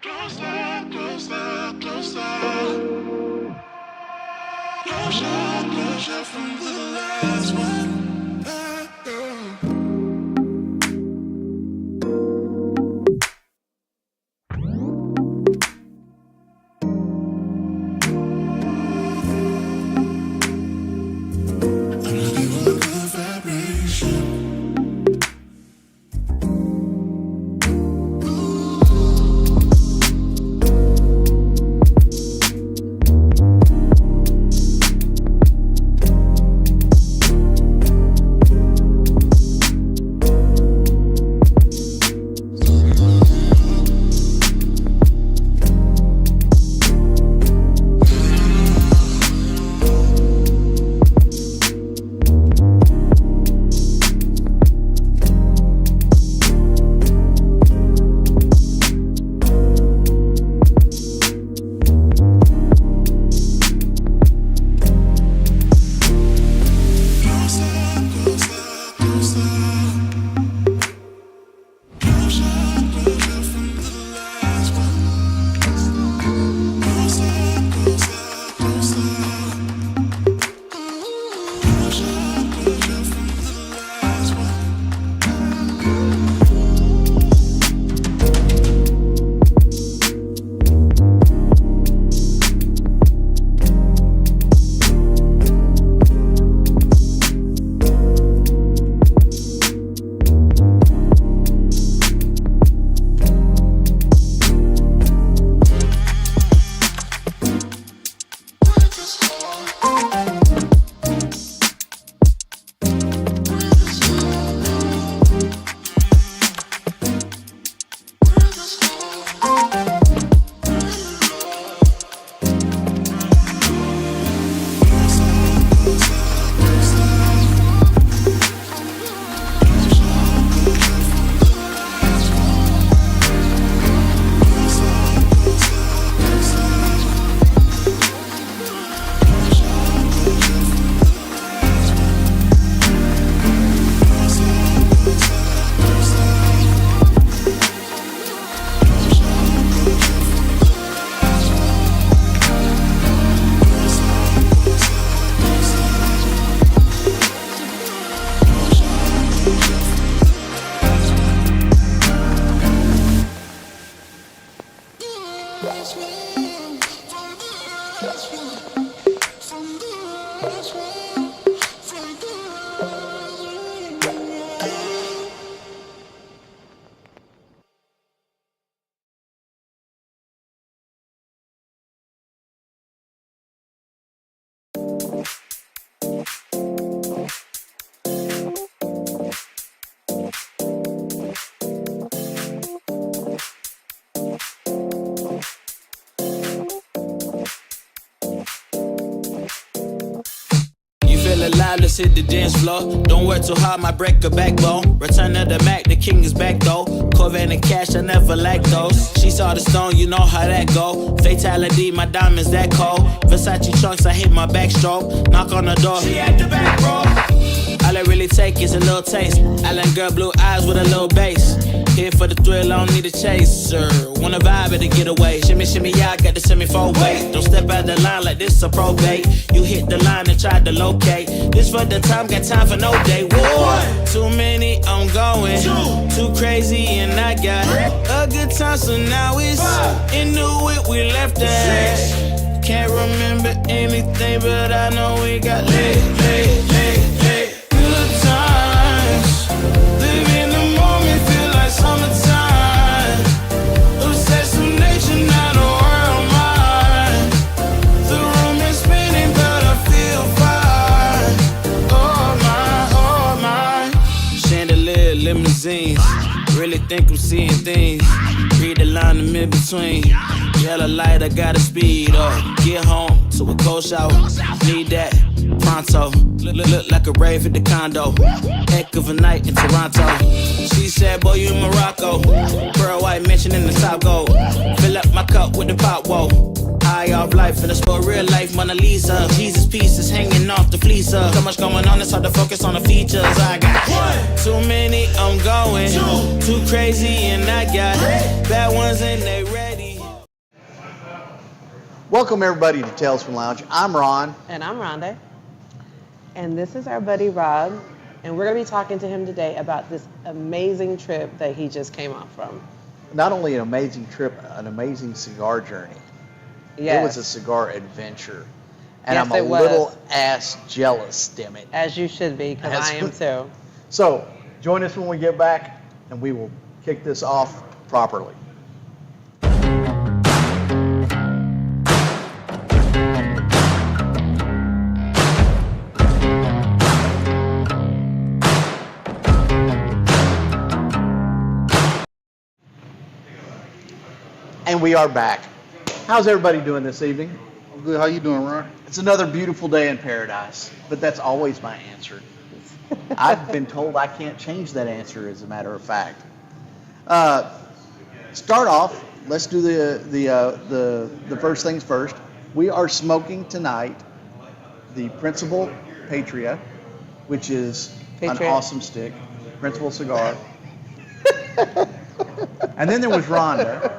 Closer, closer, closer. Closer, closer from the last one. I'm looking for a good vibration. Alive, let's hit the dance floor. Don't work too hard, might break a backbone. Return of the Mac, the king is back though. Corvette and cash, I never lack those. She saw the stone, you know how that go. Fatality, my diamonds that cold. Versace trunks, I hit my backstroke. Knock on the door, she at the back, bro. All I really take is a little taste. Island girl, blue eyes with a little bass. Here for the thrill, I don't need a chaser. Wanna vibe at a getaway. Shimmy, shimmy, yeah, I got the semi-four way. Don't step out the line like this a probate. You hit the line and try to locate. This for the time, got time for no day. One, too many, I'm going. Too crazy, and I got a good time, so now it's into it, we left that. Can't remember anything, but I know we got lit. Good times, live in the moment, feel like summertime. Obsessed with nature, not a world mine. The room is spinning, but I feel fine. Oh my. Chandelier, limousines. Really think I'm seeing things. Read the line in mid-between. Yellow light, I gotta speed up. Get home to a cold shower. Need that pronto. Look like a rave at the condo. Heck of a night in Toronto. She said, boy, you in Morocco. Pearl white mention in the top gold. Fill up my cup with the pop, whoa. High off life and a sport real life Mona Lisa. Jesus pieces hanging off the fleecer. So much going on, it's hard to focus on the features. I got one, too many, I'm going. Too crazy and I got bad ones and they ready. Welcome everybody to Tales from Lounge. I'm Ron. And I'm Rhonda. And this is our buddy Rob. And we're going to be talking to him today about this amazing trip that he just came off from. Not only an amazing trip, an amazing cigar journey. Yes. It was a cigar adventure. And Yes, I'm a it was. little ass jealous, damn it. As you should be, because I am too. So, join us when we get back, and we will kick this off properly. And we are back. How's everybody doing this evening? Good. How you doing, Ron? It's another beautiful day in paradise, but that's always my answer. I've been told I can't change that answer, as a matter of fact. Start off. Let's do the first things first. We are smoking tonight the Principal Patria, which is an awesome stick. Principal cigar. And then there was Rhonda.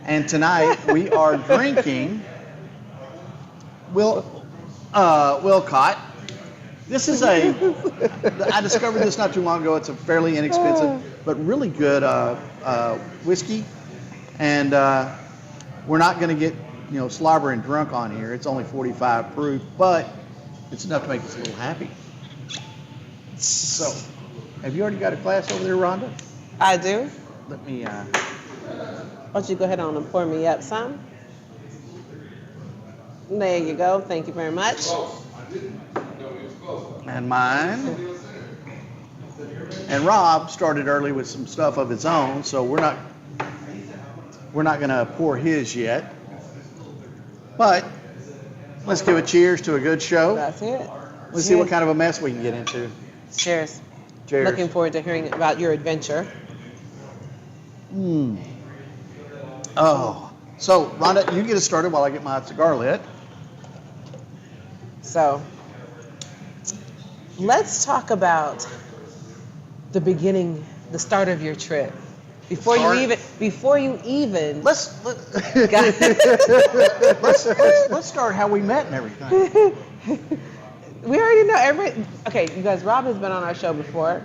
And tonight we are drinking Wilcott. This is I discovered this not too long ago. It's a fairly inexpensive but really good whiskey. And we're not going to get slobber and drunk on here. It's only 45 proof, but it's enough to make us a little happy. So, have you already got a glass over there, Rhonda? I do. Let me... Why don't you go ahead on and pour me up some? There you go. Thank you very much. And mine. And Rob started early with some stuff of his own, so we're not going to pour his yet. But let's give a cheers to a good show. That's it. Let's see what kind of a mess we can get into. Cheers. Cheers. Looking forward to hearing about your adventure. Oh, so Rhonda, you get us started while I get my cigar lit. So, let's talk about the beginning, the start of your trip. Before you even Let's start how we met and everything. We already know okay, you guys, Rob has been on our show before,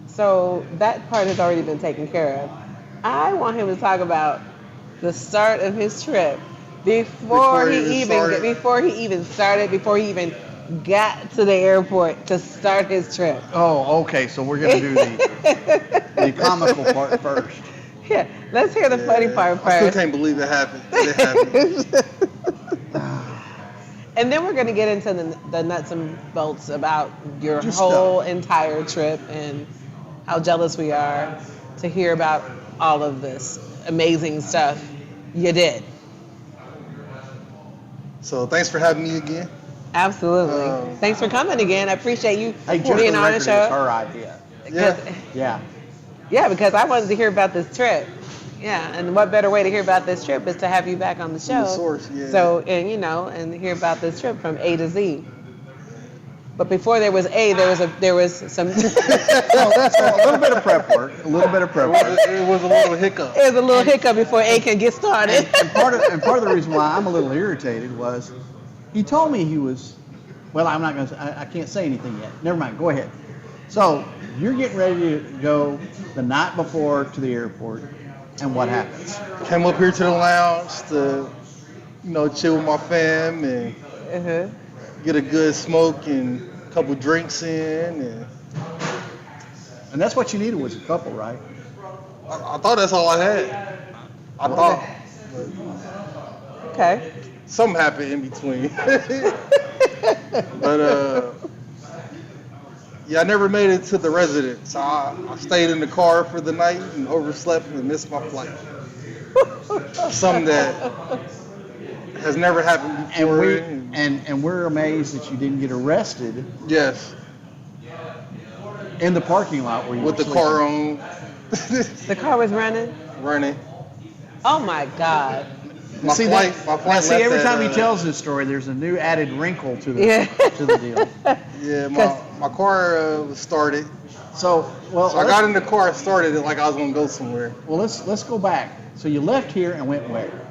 so that part has already been taken care of. I want him to talk about the start of his trip before he even got to the airport to start his trip. Oh, okay. So we're gonna do the comical part first. Yeah, let's hear the funny part first. I still can't believe it happened. It happened. And then we're going to get into the nuts and bolts about your Just whole entire trip and how jealous we are to hear about all of this amazing stuff you did. So thanks for having me again. Absolutely. Thanks for coming again. I appreciate you Hey, just for being the on record, the show. it's her idea. Yeah. Yeah. Because I wanted to hear about this trip. Yeah, and what better way to hear about this trip is to have you back on the show. The source, yeah. So, and hear about this trip from A to Z. But before there was A, there was some. So a little bit of prep work. It was a little hiccup. It was a little hiccup before A could get started. And part of the reason why I'm a little irritated was he told me he was. Well, I'm not gonna. I can't say anything yet. Never mind. Go ahead. So you're getting ready to go the night before to the airport, and what happens? Came up here to the lounge to, chill with my fam and get a good smoke and a couple drinks in. And that's what you needed was a couple, right? I thought that's all I had. I thought. Okay. Something happened in between. But yeah, I never made it to the residence. I stayed in the car for the night and overslept and missed my flight. Something that has never happened before. And we're amazed that you didn't get arrested. Yes. In the parking lot where you With were the car on. The car was running? Running. Oh my God. My flight left every at, time he tells this story, there's a new added wrinkle to the to the deal. Yeah, my car was started. So I got in the car, started it like I was gonna go somewhere. Well, let's go back. So you left here and went where?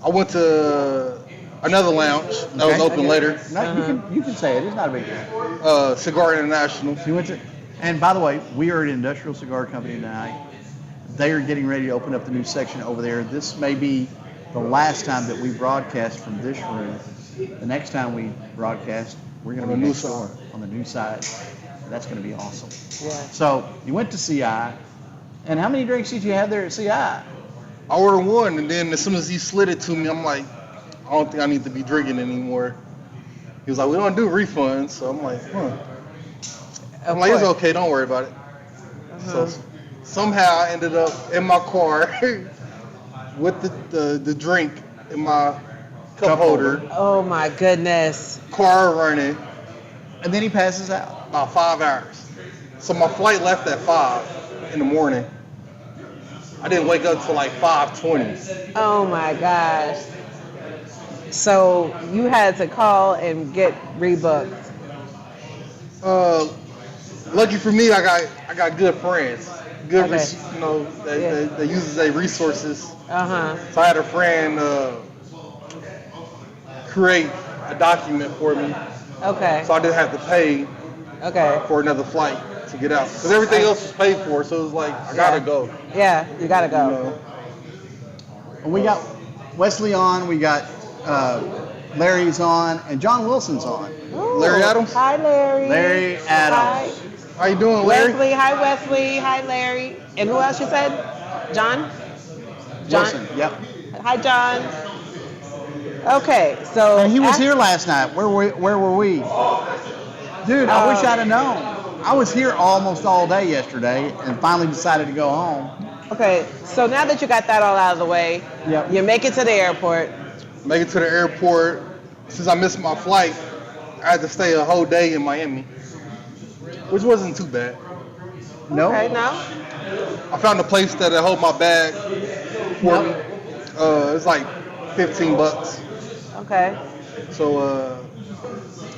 I went to another lounge that was Okay. open later. No, you can say it. It's not a big deal. Cigar International. You went to, and by the way, we are at Industrial Cigar Company tonight. They are getting ready to open up the new section over there. This may be the last time that we broadcast from this room. The next time we broadcast, we're going to be next door on the new side. That's going to be awesome. Yeah. So you went to CI, and how many drinks did you have there at CI? I ordered one, and then as soon as he slid it to me, I'm like, I don't think I need to be drinking anymore. He was like, we don't do refunds. So I'm like, I'm like, it's okay, don't worry about it. So somehow I ended up in my car with the drink in my cup holder, Oh my goodness. car running, And then he passes out. about 5 hours. So my flight left at 5 in the morning. I didn't wake up till like 5:20. Oh my gosh. So you had to call and get rebooked. Lucky for me, I got good friends. Good, Okay. you know, they uses their resources. Uh-huh. So I had a friend create a document for me, Okay. so I didn't have to pay Okay. for another flight to get out. Because everything else was paid for, so it was like, I gotta go. Yeah, you gotta You go. know? And we got Wesley on, we got Larry's on, and John Wilson's on. Ooh. Larry Adams? Hi, Larry. Larry Adams. How you doing, Hi. Larry? Wesley. Hi, Wesley. Hi, Larry. And who else you said? John? John? Wilson, yep. Hi, John. Okay, so And he was here last night. Where were we? Dude, I wish I'd have known. I was here almost all day yesterday and finally decided to go home. Okay, so now that you got that all out of the way, Yep. you make it to the airport. Make it to the airport. Since I missed my flight, I had to stay a whole day in Miami, which wasn't too bad. No? Okay, now? I found a place that held my bag for me. It's like $15. Okay. So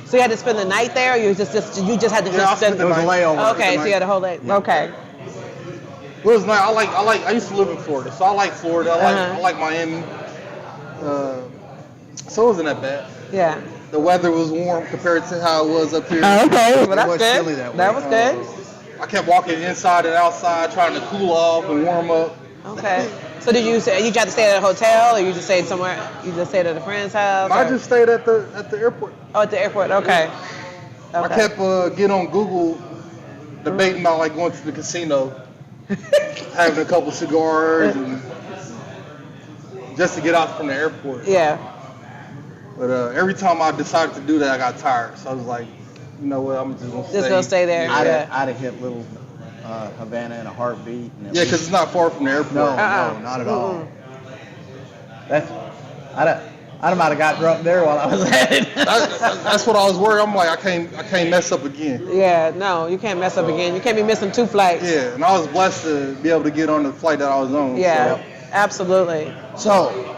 So you had to spend the night there, or you just had to Yeah, I just spend spent There was a layover. Okay, so you had a whole day. Yeah. Okay. it was nice. I used to live in Florida, so I like Florida. I like Miami. So it wasn't that bad. Yeah. The weather was warm compared to how it was up here. Okay, well It that's was good. chilly that That way. was good. I kept walking inside and outside trying to cool off and warm up. Okay. So did you say you tried to stay at a hotel, or you just stayed somewhere? You just stayed at a friend's house? I or- just stayed at the airport. Oh, at the airport. Okay. I kept getting on Google, debating about like going to the casino, having a couple cigars, and just to get out from the airport. Yeah. But every time I decided to do that, I got tired. So I was like, you know what, I'm just gonna stay. Just gonna stay there. I'd Yeah. have hit little Havana in a heartbeat. And it Yeah, was- because it's not far from the airport. No, Uh-uh. no, not at all. I might have got drunk there while I was at it. That's what I was worried. I'm like, I can't mess up again. Yeah. No, you can't mess up again. You can't be missing 2 flights. Yeah, and I was blessed to be able to get on the flight that I was on. Yeah. So. Absolutely. So,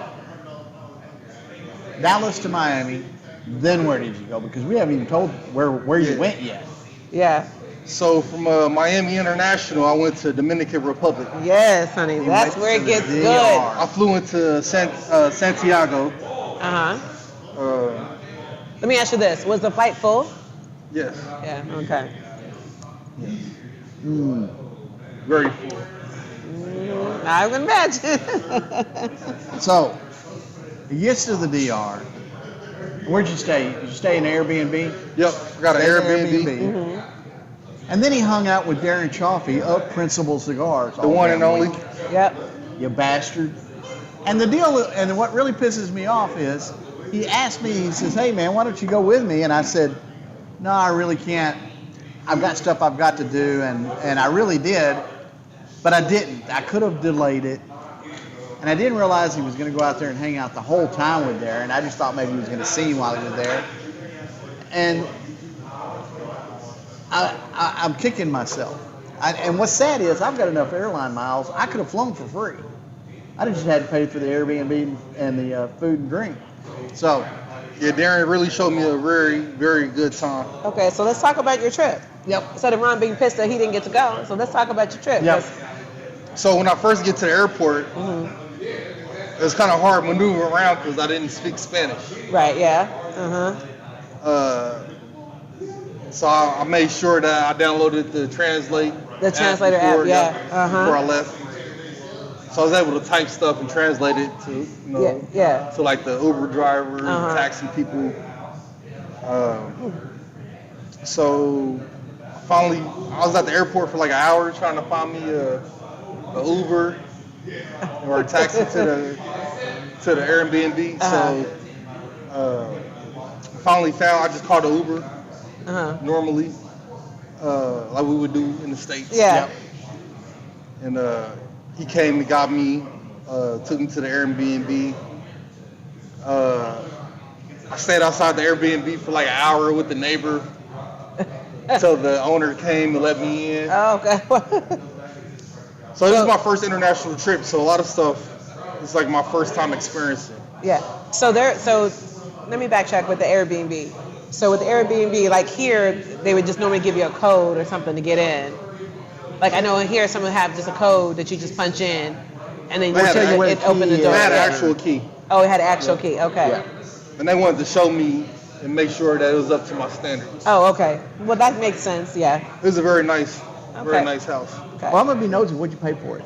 Dallas to Miami, then where did you go? Because we haven't even told where you Yeah. went yet. Yeah. So from Miami International, I went to Dominican Republic. Yes, honey. You That's went where to it the gets good. DR. I flew into Santiago. Uh-huh. Uh, Let me ask you this. Was the flight full? yes, Yeah. Okay. very full. I would imagine. So, he gets to the DR. Where'd you stay? Did you stay in an Airbnb? Yep, got an Stayed in Airbnb. Mm-hmm. And then he hung out with Darren Chaffee of Principal Cigars. The one and only. Yep. You bastard. And the deal, and what really pisses me off is, he asked me, he says, hey man, why don't you go with me? And I said, no, I really can't. I've got stuff I've got to do, and I really did, but I didn't. I could have delayed it. And I didn't realize he was going to go out there and hang out the whole time with Darren. I just thought maybe he was going to see him while he was there. And I'm kicking myself. And what's sad is I've got enough airline miles, I could have flown for free. I just had to pay for the Airbnb and the food and drink. So, Yeah, Darren really showed me a very, very good time. Okay, so let's talk about your trip. yep. Instead of Ron being pissed that he didn't get to go, so let's talk about your trip. Yep. So when I first get to the airport, it was kind of hard maneuvering around because I didn't speak Spanish. Right. Yeah. So I made sure that I downloaded the Translate. The translator app. Yeah. Before I left. So I was able to type stuff and translate it to, you know, to like the Uber driver, taxi people. So finally, I was at the airport for like an hour trying to find me a Uber or a taxi to the Airbnb. So finally found. I just called an Uber normally, like we would do in the States. Yeah. And he came and got me, took me to the Airbnb. I stayed outside the Airbnb for like an hour with the neighbor until the owner came and let me in. Oh, okay. So this is my first international trip, so a lot of stuff is like my first time experiencing. Yeah. So let me backtrack with the Airbnb. So with the Airbnb, like here, they would just normally give you a code or something to get in. Like I know in here, some would have just a code that you just punch in, and then it opened the door. They had an actual key. Oh, it had an actual key. Okay. Yeah. And they wanted to show me and make sure that it was up to my standards. Oh, okay. Well, that makes sense. Yeah. It was a very nice house. Okay. Well, I'm gonna be nosy. What'd you pay for it?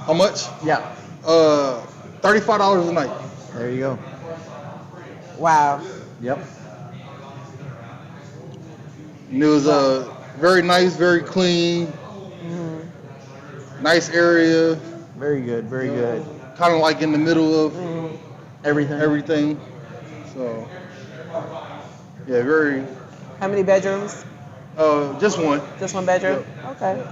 How much? Yeah. $35 a night. There you go. Wow. Yep. And it was very nice, very clean, nice area. Very good. Very good. Kind of like in the middle of Everything. So, yeah, very. How many bedrooms? Just one. Just one bedroom? Okay.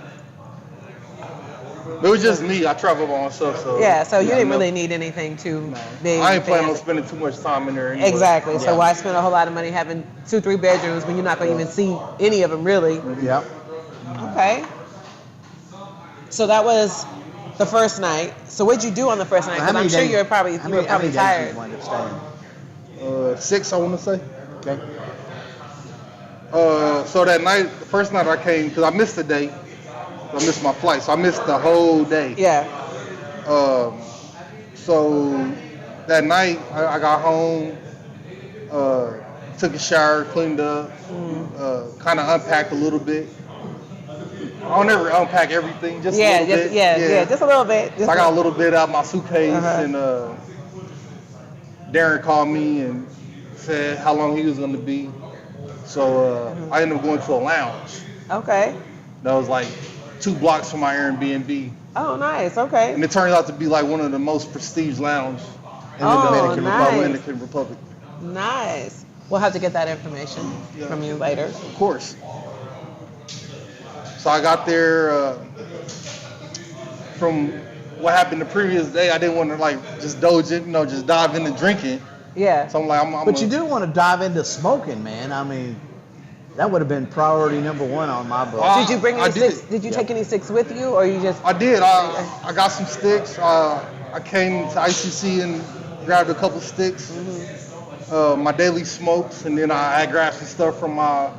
It was just me. I travel by myself, so. Yeah, so you didn't really need anything too big. I ain't planning on fancy. spending too much time in there anyway. Exactly. So why spend a whole lot of money having 2-3 bedrooms when you're not going to even see any of them really? Yep. Okay. So that was the first night. So what'd you do on the first night? Because I'm sure you were probably How many tired. days did you wind up staying? 6, I want to say. Okay. So that night, the first night I came, because I missed the day. I missed my flight, so I missed the whole day. Yeah. So that night, I got home, took a shower, cleaned up, kind of unpacked a little bit. I don't ever unpack everything, just a little bit. Yeah, just a little bit. So I got a little bit out of my suitcase, and Darren called me and said how long he was going to be. So I ended up going to a lounge. Okay. That was like 2 blocks from my Airbnb. Oh, nice. Okay. And it turned out to be like one of the most prestige lounges in the Dominican Republic. Nice. We'll have to get that information from you later. Of course. So I got there from what happened the previous day. I didn't want to like just just dive into drinking. Yeah. So I'm like, But you do want to dive into smoking, man. I mean, that would have been priority number 1 on my book. Did you bring any sticks? Did you take any sticks with you, or you just? I did. I got some sticks. I came to ICC and grabbed a couple sticks. My daily smokes, and then I grabbed some stuff from my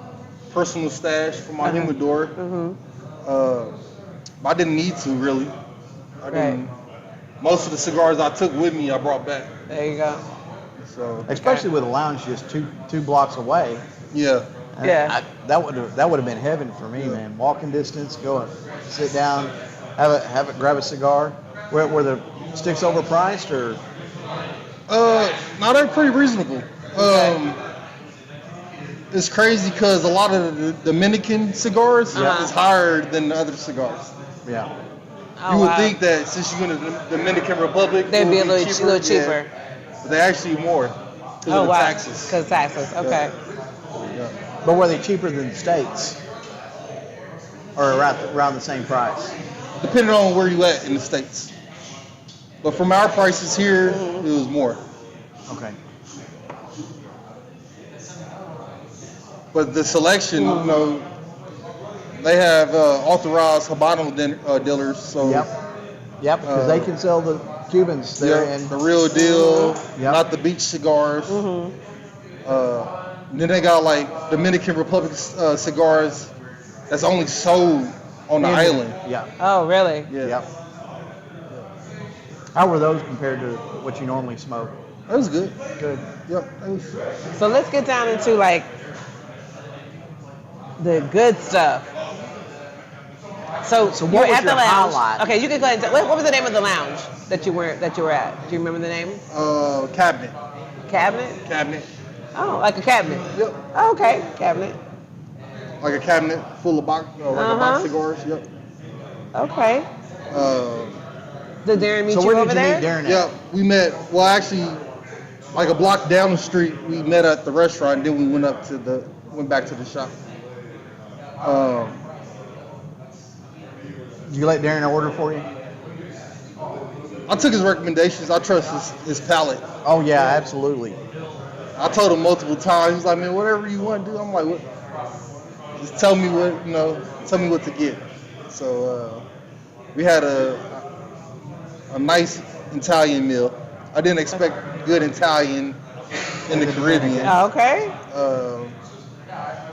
personal stash from my humidor. But I didn't need to really. I didn't. Most of the cigars I took with me, I brought back. There you go. So especially with a lounge just two blocks away. Yeah. That would have been heaven for me, man. Walking distance, go and sit down, grab a cigar. Were the sticks overpriced or? No, they're pretty reasonable. It's crazy because a lot of the Dominican cigars is higher than the other cigars. Yeah. Oh, you would think that since you're in the Dominican Republic, they'd be a little cheaper. But they're actually more because of the taxes. Because taxes, okay. Yeah. But were they cheaper than the States? Or around the same price? Depending on where you at in the States. But from our prices here, it was more. Okay. But the selection, they have authorized Habano dealers. So Yep, because they can sell the Cubans there. And the real deal, not the beach cigars. Then they got like Dominican Republic cigars that's only sold on the island. Yeah. Oh, really? Yeah. Yep. How were those compared to what you normally smoke? It was good. Good. Yep. It was, So let's get down into like the good stuff. So what you're was at the your lounge. highlight? Okay, you can go ahead and what was the name of the lounge that you were at? Do you remember the name? cabinet. Cabinet? Cabinet. Oh, like a cabinet. Yep. Oh, okay, cabinet. Like a cabinet full of box, like a box of cigars. Yep. Okay. Did Darren meet So you where over did you there? meet Darren at? Yep. We met. Well, actually, like a block down the street, we met at the restaurant. And then we went back to the shop. Did you let Darren order for you? I took his recommendations. I trust his palate. Oh yeah, absolutely. I told him multiple times. He's like, man, whatever you want to do. I'm like, what? Just tell me what to get. So we had a nice Italian meal. I didn't expect good Italian in the Caribbean. Oh, okay.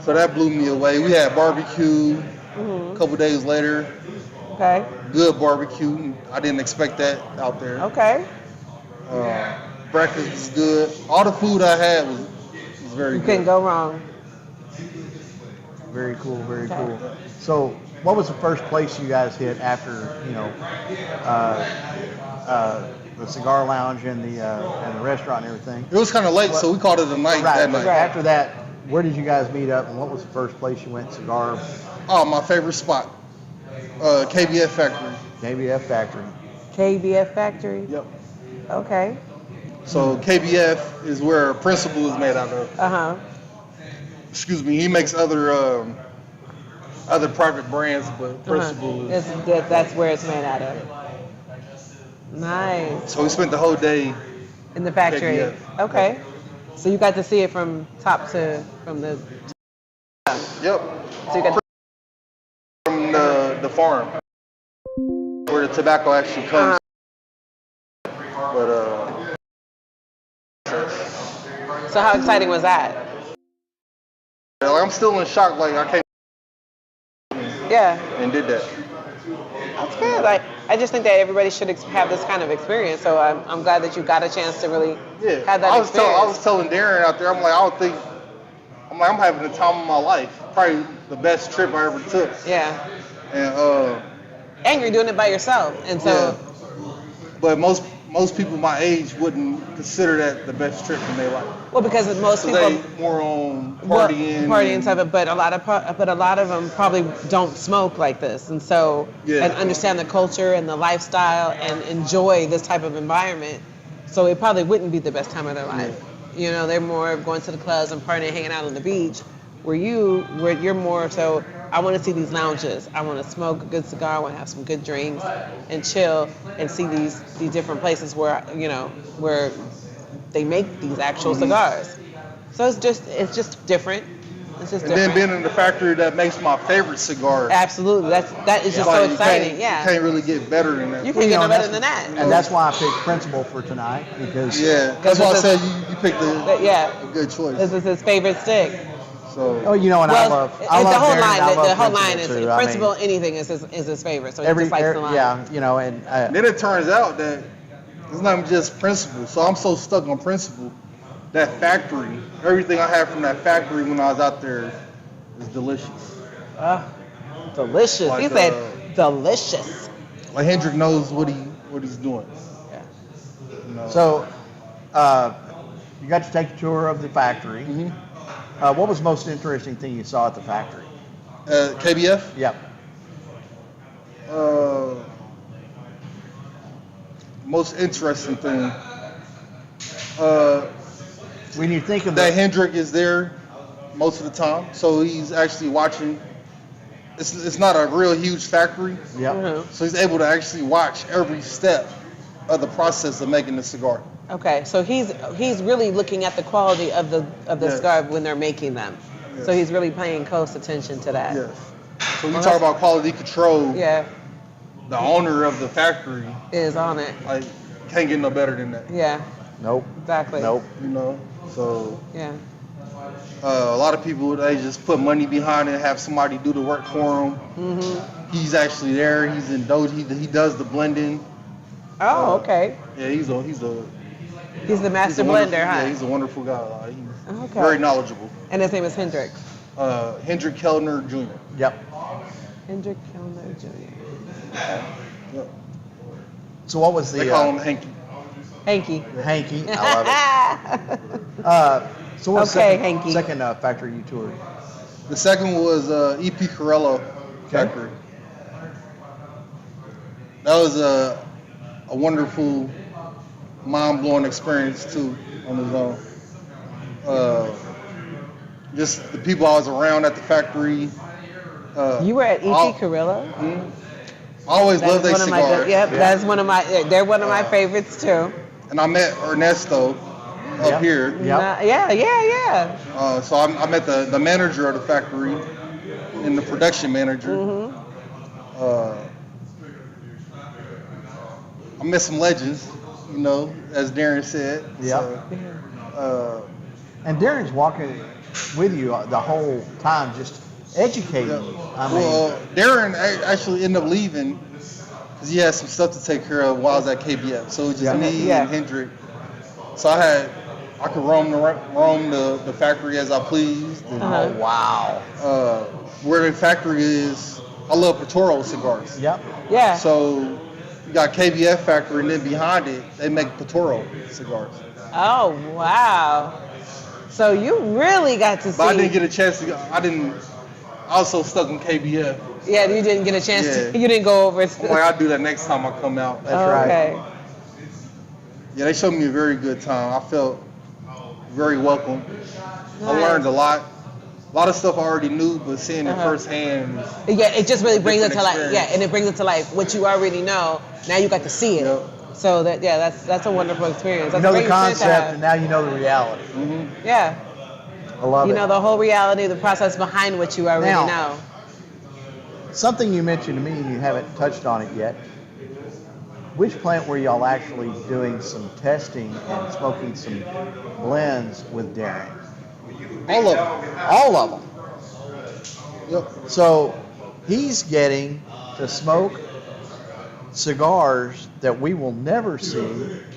So that blew me away. We had barbecue a couple days later. Okay. Good barbecue. I didn't expect that out there. Okay. Breakfast was good. All the food I had was very You good. couldn't go wrong. Very cool, very cool. So, what was the first place you guys hit after the cigar lounge and the restaurant and everything? It was kind of late, so we called it a night that night. After that, where did you guys meet up, and what was the first place you went cigar? Oh, my favorite spot, KBF Factory. KBF Factory. KBF Factory. Yep. Okay. So KBF is where Principal is made out of. Uh-huh. Excuse me. He makes other private brands, but Principal is. That's where it's made out of. Nice. So we spent the whole day In the factory. KBF. Okay. So you got to see it from the. Yep. So you got. From the farm where the tobacco actually comes. But So how exciting was that? like, I'm still in shock. Like I came Yeah. and did that. That's good. I just think that everybody should have this kind of experience. So I'm glad that you got a chance to really Yeah. have that I experience. was telling Darren out there. I'm like, I'm having the time of my life. Probably the best trip I ever took. Yeah. And And you're doing it by yourself, and so. yeah. But most people my age wouldn't consider that the best trip in their life. Well, because most So people. they more on Well, partying. partying stuff, but a lot of them probably don't smoke like this, and so Yeah. and understand the culture and the lifestyle and enjoy this type of environment. So it probably wouldn't be the best time of their life. You know, they're more of going to the clubs and partying, hanging out on the beach. Where you're more so. I want to see these lounges. I want to smoke a good cigar. I want to have some good drinks and chill and see these different places where where they make these actual cigars. So it's just different. It's just And different. then being in the factory that makes my favorite cigar. Absolutely, that is just Like, so you exciting. can't- Yeah, You can't really get better than that. you can't get no better that's- than that. And that's why I picked Principal for tonight, because Yeah, that's why I it's a- said you picked But yeah, a good choice. this is his favorite stick. So oh, you know, and I love the Darren, whole and I line. love The whole line Principal, is too. I mean, Principal. Anything is his favorite. So he just likes the line. yeah, you know, and then it turns out that it's not just Principal. So I'm so stuck on Principal. That factory, everything I had from that factory when I was out there is delicious. Delicious. Like, He said delicious. Like Hendrick knows what he's doing. Yeah. You know? so you got to take a tour of the factory. Mhm. What was the most interesting thing you saw at the factory? KBF. Yep. Most interesting thing. When you think of That Hendrick is there most of the time, so he's actually watching. It's not a real huge factory, yep. Mhm. so he's able to actually watch every step of the process of making the cigar. Okay, so he's really looking at the quality of the Yes. cigar when they're making them. So Yes. he's really paying close attention to that. Yes. So when you Well, talk that's- about quality control, Yeah, the owner of the factory, is on it. like, can't get no better than that. Yeah, Nope. exactly. Nope. You know, so Yeah. a lot of people, they just put money behind it, have somebody do the work for them. Mhm. He's actually there. He's in dough. He does the blending. Oh, okay. Yeah, he's a He's the he's master a wonderful, blender, huh? yeah, he's a wonderful guy. Like, he's Okay. very knowledgeable. And his name is Hendrix. Hendrik Kellner Jr. Yep. Hendrik Kellner Jr. Yep. So what was the They call him Hanky. Hanky. Hanky? I love it. So what was Okay, the Hanky. second factory you toured? The second was E.P. Corello factory. That was a wonderful, mind-blowing experience too on his own. Just the people I was around at the factory. You were at E.P. Carrillo? I always loved their cigars. That's one of my. They're one of my favorites too. And I met Ernesto up here. Yep. Yeah. So I met the manager of the factory and the production manager. Mm-hmm. I met some legends, you know, as Darren said. Yep. So, And Darren's walking with you the whole time, just educating you. I mean, Darren actually ended up leaving because he had some stuff to take care of while I was at KBF. So it was just me and Hendrik. So I could roam the factory as I pleased. And, oh, wow. where the factory is, I love Patoro cigars. Yep. Yeah. So you got KBF factory, and then behind it, they make Patoro cigars. Oh wow. So you really got to see. But I didn't get a chance to go. I was so stuck in KBF. Yeah, you didn't get a chance to. Yeah. You didn't go over. I'm like, I'll do that next time I come out. That's right. Okay. Yeah, they showed me a very good time. I felt very welcome. I Nice. learned a lot. A lot of stuff I already knew, but seeing it firsthand. Yeah, it just really brings it to Different life. experience. Yeah, and it brings it to life. What you already know, now you got to see it. Yep. So that's a wonderful experience. You That's know a the great experience to concept, have. and now you know the reality. Yeah. I love You it. know the whole reality, the process behind what you already Now- know. Something you mentioned to me, and you haven't touched on it yet. Which plant were y'all actually doing some testing and smoking some blends with Darren? All of them. All of them. Yep. So he's getting to smoke cigars that we will never see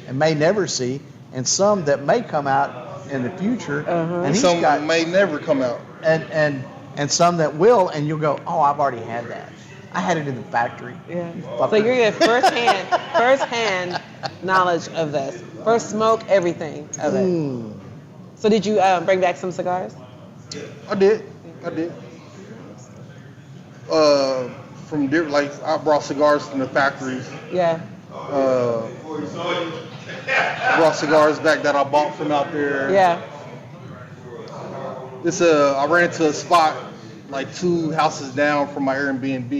and may never see, and some that may come out in the future. And he's Some got may never come out. and some that will, and you'll go, oh, I've already had that. I had it in the factory. Yeah. Fucker. So you're getting first-hand knowledge of this. First smoke, everything of it. Mm. So did you bring back some cigars? I did. From different, like I brought cigars from the factories. Yeah. Brought cigars back that I bought from out there. Yeah. I ran into a spot like 2 houses down from my Airbnb.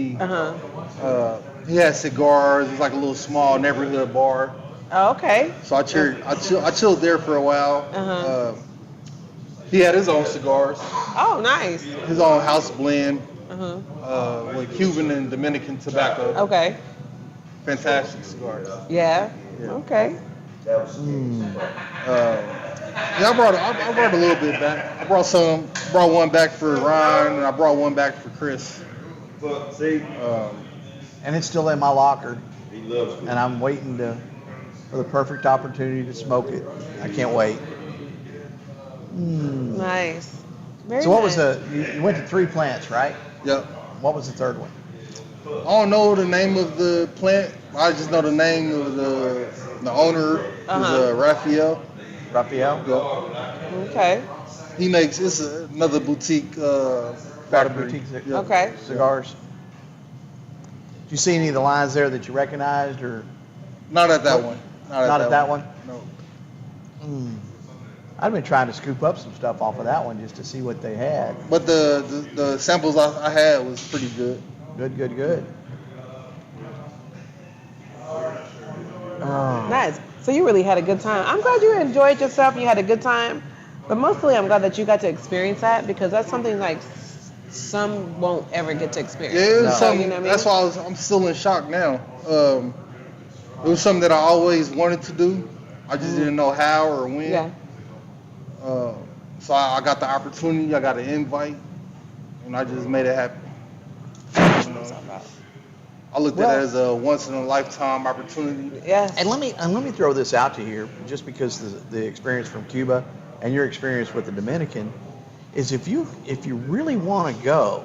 He had cigars. It was like a little small neighborhood bar. Oh, okay. So I chilled there for a while. He had his own cigars, Oh, nice. his own house blend with Cuban and Dominican tobacco. Okay. Fantastic cigars. Yeah. Yeah. Okay. Yeah, I brought a little bit back. I brought one back for Ryan, and I brought one back for Chris. And it's still in my locker. And I'm waiting for the perfect opportunity to smoke it. I can't wait. Nice. Very So what was nice. you went to 3 plants, right? Yep. What was the third one? I don't know the name of the plant. I just know the name of the owner is Raphael. Raphael? Yep. Okay. He makes another boutique factory. Boutique Yep. Okay. cigars. Did you see any of the lines there that you recognized, or Not at that one. not at that one? No. I've been trying to scoop up some stuff off of that one just to see what they had. But the samples I had was pretty good. Good. Oh. Nice. So you really had a good time. I'm glad you enjoyed yourself and you had a good time. But mostly I'm glad that you got to experience that, because that's something like some won't ever get to experience. Yeah, it was No. something. You know what I mean? That's why I'm still in shock now. It was something that I always wanted to do. I just didn't know how or when. Yeah. So I got the opportunity. I got an invite, and I just made it happen. You know? I looked Well- at it as a once in a lifetime opportunity. Yes. And let me throw this out to you here, just because the experience from Cuba and your experience with the Dominican is if you really want to go,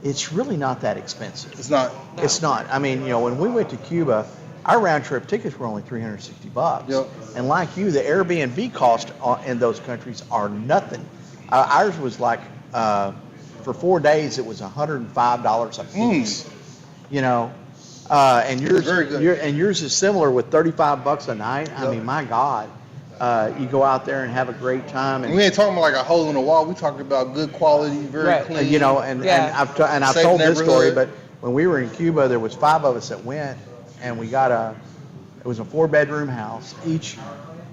it's really not that expensive. It's not. No. It's not. I mean, when we went to Cuba, our round trip tickets were only $360. Yep. And like you, the Airbnb cost in those countries are nothing. Ours was like for 4 days it was $105 a piece. And yours very good. yours is similar with $35 a night. I Yep. mean, my God, you go out there and have a great time. And we ain't talking about like a hole in the wall. We talking about good quality, very Right. clean. Yeah. And I've Safe told this story, neighborhood. but when we were in Cuba, there was 5 of us that went, and we got it was a 4-bedroom house. Each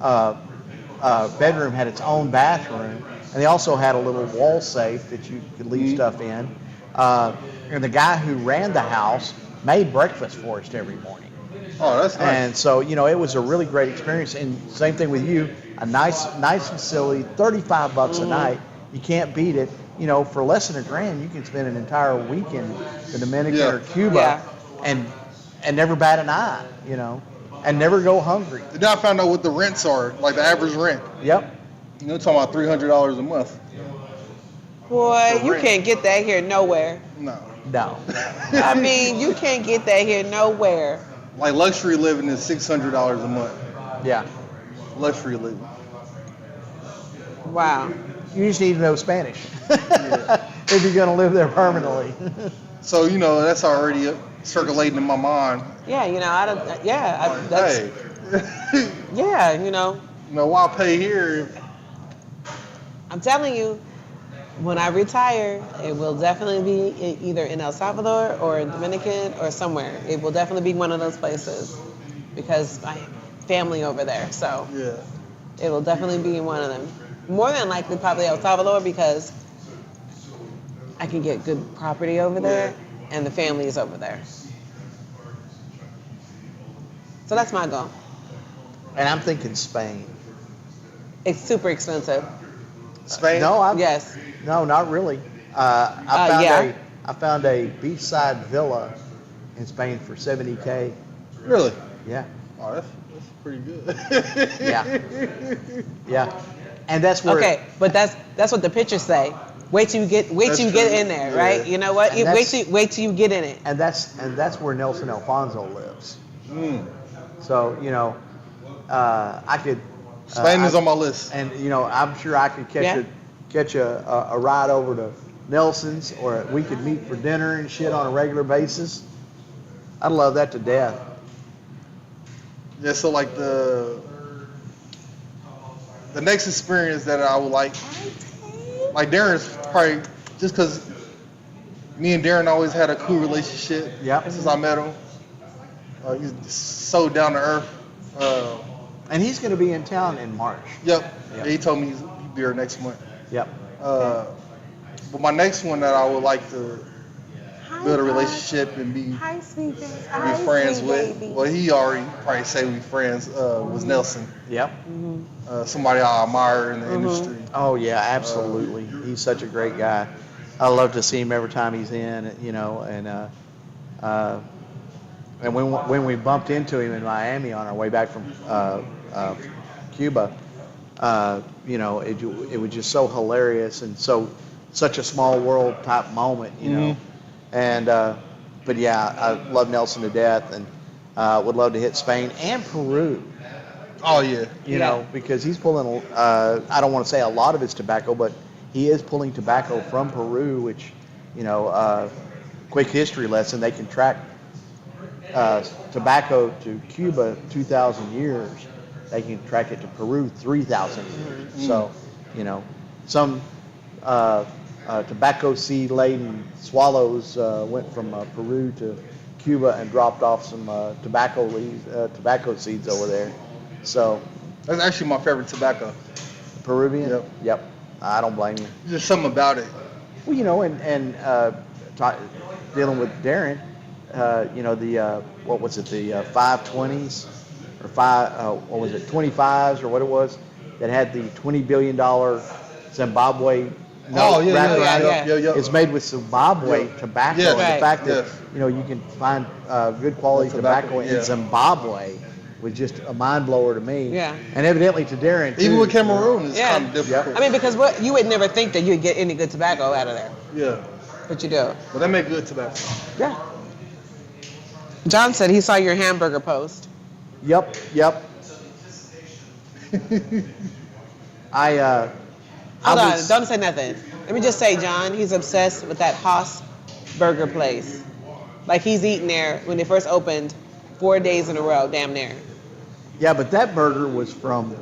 bedroom had its own bathroom, and they also had a little wall safe that you could leave stuff in. And the guy who ran the house made breakfast for us every morning. Oh, that's nice. And so, it was a really great experience. And same thing with you, a nice facility, $35 a night. You can't beat it. For less than $1,000, you can spend an entire week in the Dominican Yeah. or Cuba Yeah. and never bat an eye, and never go hungry. Then I found out what the rents are, like the average rent. Yep. Talking about $300 a month. Boy, For you rent. can't get that here nowhere. No. No. I mean, you can't get that here nowhere. Like luxury living is $600 a month. Yeah. Luxury living. Wow. You just need to know Spanish if you're going to live there permanently. So that's already circulating in my mind. Yeah, I don't. Yeah, that's. Hey. Yeah, Why pay here? I'm telling you, when I retire, it will definitely be either in El Salvador or in Dominican or somewhere. It will definitely be one of those places because my family over there. So Yeah. it will definitely be in one of them. More than likely, probably El Salvador because I can get good property over there and the family is over there. So that's my goal. And I'm thinking Spain. It's super expensive. Spain? Yes. No, not really. I yeah. found a beachside villa in Spain for $70K. Really? Yeah. Oh, that's pretty good. Yeah. Yeah. And that's where. Okay, but that's what the pictures say. Wait till you get That's in true. there, Yeah. right? You know what? And that's- Wait till you get in it. And that's where Nelson Alfonso lives. Mm. So I could. Spain is on my list. And I'm sure I could catch a ride over to Nelson's, or we could meet for dinner and shit on a regular basis. I'd love that to death. Yeah, so like the next experience that I would like Darren's probably just because me and Darren always had a cool relationship. Yep. Since I met him, he's so down to earth. And he's going to be in town in March. Yep. Yep. Yeah, he told me he'd be here next month. Yep. But my next one that I would like to build a relationship and be Hi, sweet baby. be friends with. Well, he already probably say we friends. Was Nelson. Yep. Somebody I admire in the industry. Oh yeah, absolutely. He's such a great guy. I love to see him every time he's in. And when we bumped into him in Miami on our way back from Cuba, it was just so hilarious and such a small world type moment, And but yeah, I love Nelson to death, and would love to hit Spain and Peru. Oh yeah. You know, because he's pulling, I don't want to say a lot of his tobacco, but he is pulling tobacco from Peru, which, quick history lesson, they can track tobacco to Cuba 2,000 years. They can track it to Peru 3,000 years. So, some tobacco seed laden swallows went from Peru to Cuba and dropped off some tobacco seeds over there. So That's actually my favorite tobacco. Peruvian. Yep. Yep. I don't blame you. There's something about it. Well, dealing with Darren, what was it, the 520s or 25s or what it was, that had the $20 billion Zimbabwe note Oh, yeah, wrapped yeah, around yeah, it. yeah. It's made with Zimbabwe Yeah. tobacco. Yes. And Right. the fact that Yes. you can find good quality tobacco in yeah. Zimbabwe was just a mind blower to me. Yeah. And evidently to Darren too. Even with Cameroon, it's Yeah. kind of difficult. I mean, because what you would never think that you'd get any good tobacco out of there, Yeah. but you do. But they make good tobacco. Yeah. John said he saw your hamburger post. Yep. I Hold on, was, don't say nothing. Let me just say, John, he's obsessed with that Haas burger place. Like he's eating there when they first opened 4 days in a row, damn near. Yeah, but that burger was from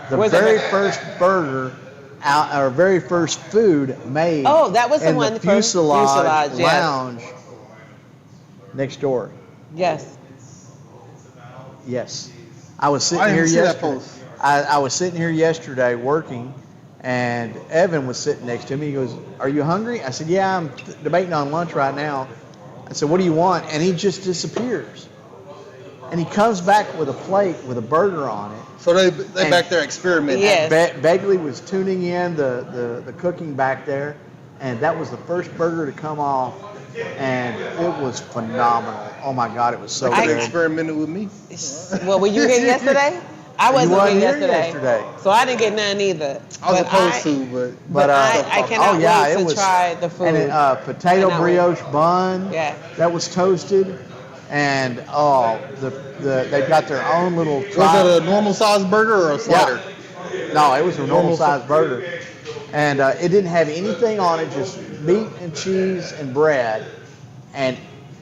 the Where's that very burger? first burger out, our very first food made. Oh, that was the in one the from Fuselage Fuselage, yes. Lounge next door. Yes. Yes, I was sitting I didn't here see that yesterday. post. I was sitting here yesterday working, and Evan was sitting next to me. He goes, "Are you hungry?" I said, "Yeah, I'm debating on lunch right now." I said, "What do you want?" And he just disappears. And he comes back with a plate with a burger on it. So they And- back there experimenting. Yes. Begley was tuning in the cooking back there, and that was the first burger to come off, and it was phenomenal. Oh my God, it was so They good. experimented with me. Well, were you here yesterday? I wasn't wasn't here here yesterday. so I didn't get none either. I was But supposed to, But I cannot wait it to was, try the food. And potato Cannot wait. brioche bun Yeah. that was toasted, and they've got their own little. Was it a normal sized burger or a slider? No, it was a normal Normal sized burger, and it didn't have anything on it, just meat and cheese and bread, and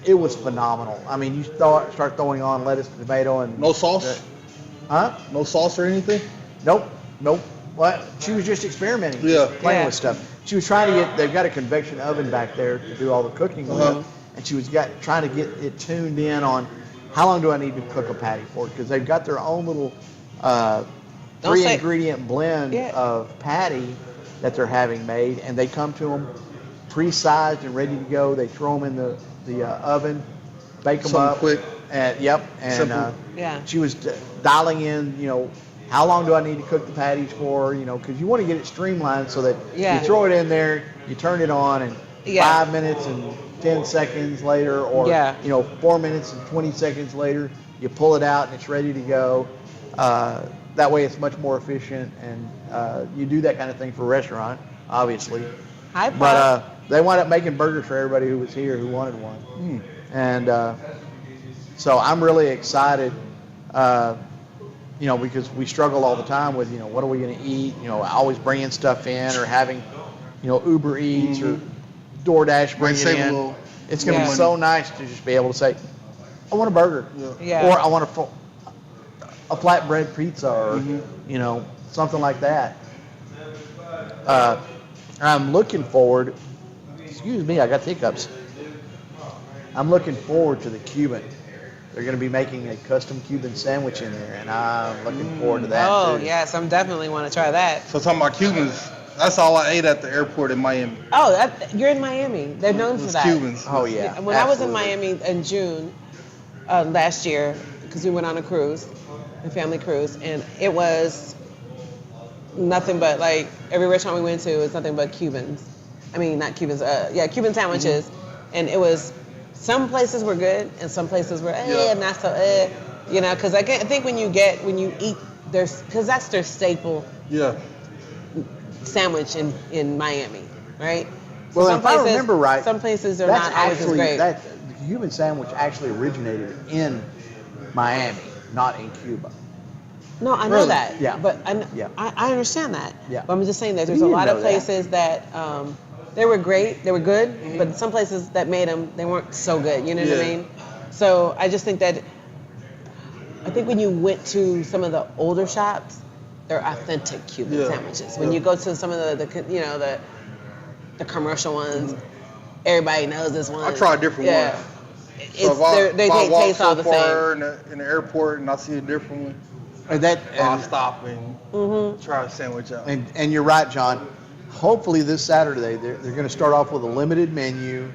it was phenomenal. I mean, you start throwing on lettuce, tomato, and No sauce? Huh? No sauce or anything? Nope. What? She was just experimenting, Yeah. playing Yeah. with stuff. She was trying to get. They've got a convection oven back there to do all the cooking with, and she was trying to get it tuned in on how long do I need to cook a patty for? Because they've got their own little Don't say- 3-ingredient blend Yeah. of patty that they're having made, and they come to them pre-sized and ready to go. They throw them in the oven, bake them Something up, quick. and Simple. Yeah. she was dialing in, how long do I need to cook the patties for, because you want to get it streamlined so that Yeah. you throw it in there, you turn it on, and Yeah. 5 minutes and 10 seconds later, or, Yeah. 4 minutes and 20 seconds later, you pull it out and it's ready to go. That way it's much more efficient, and you do that kind of thing for a restaurant, obviously. Hi, But they wound up making burgers for everybody who was here who wanted one. And so I'm really excited, because we struggle all the time with, what are we going to eat? Always bringing stuff in or having, Uber Eats or DoorDash bring it save a in. little- It's going to Yeah. be so nice to just be able to say, I want a burger. Yeah. Or I want a flatbread pizza or, something like that. I'm looking forward, excuse me, I got the hiccups. I'm looking forward to the Cuban. They're going to be making a custom Cuban sandwich in there, and I'm looking forward to that Oh, too. yes, I'm definitely want to try that. So talking about Cubans, that's all I ate at the airport in Miami. Oh, you're in Miami. They're known for It's that. Cubans. Oh yeah. When I was in absolutely. Miami in June last year, because we went on a cruise, a family cruise, and it was nothing but like every restaurant we went to was nothing but Cubans. I mean, not Cubans. Cuban sandwiches, and it was. Some places were good, and some places were not so because I think when you eat because that's their staple Yeah. sandwich in Miami, right? So Well, some if I remember right, some places are that's not always as actually great. the Cuban sandwich actually originated in Miami, not in Cuba. No, I know Really? that. Yeah. But Yeah. I understand that. Yeah. But I'm just saying that So there's you a didn't lot know of that. places that they were great, they were good, but some places that made them, they weren't so good. You know what I Yeah. mean? So I just think that when you went to some of the older shops, they're authentic Cuban Yeah. sandwiches. When Yeah. you go to some of the commercial ones, everybody knows this one. I tried different yeah. ones. It's, So they if I walk taste all so the same. far in the airport and I see a different one, I'll stop and try a sandwich out. And you're right, John. Hopefully this Saturday they're going to start off with a limited menu.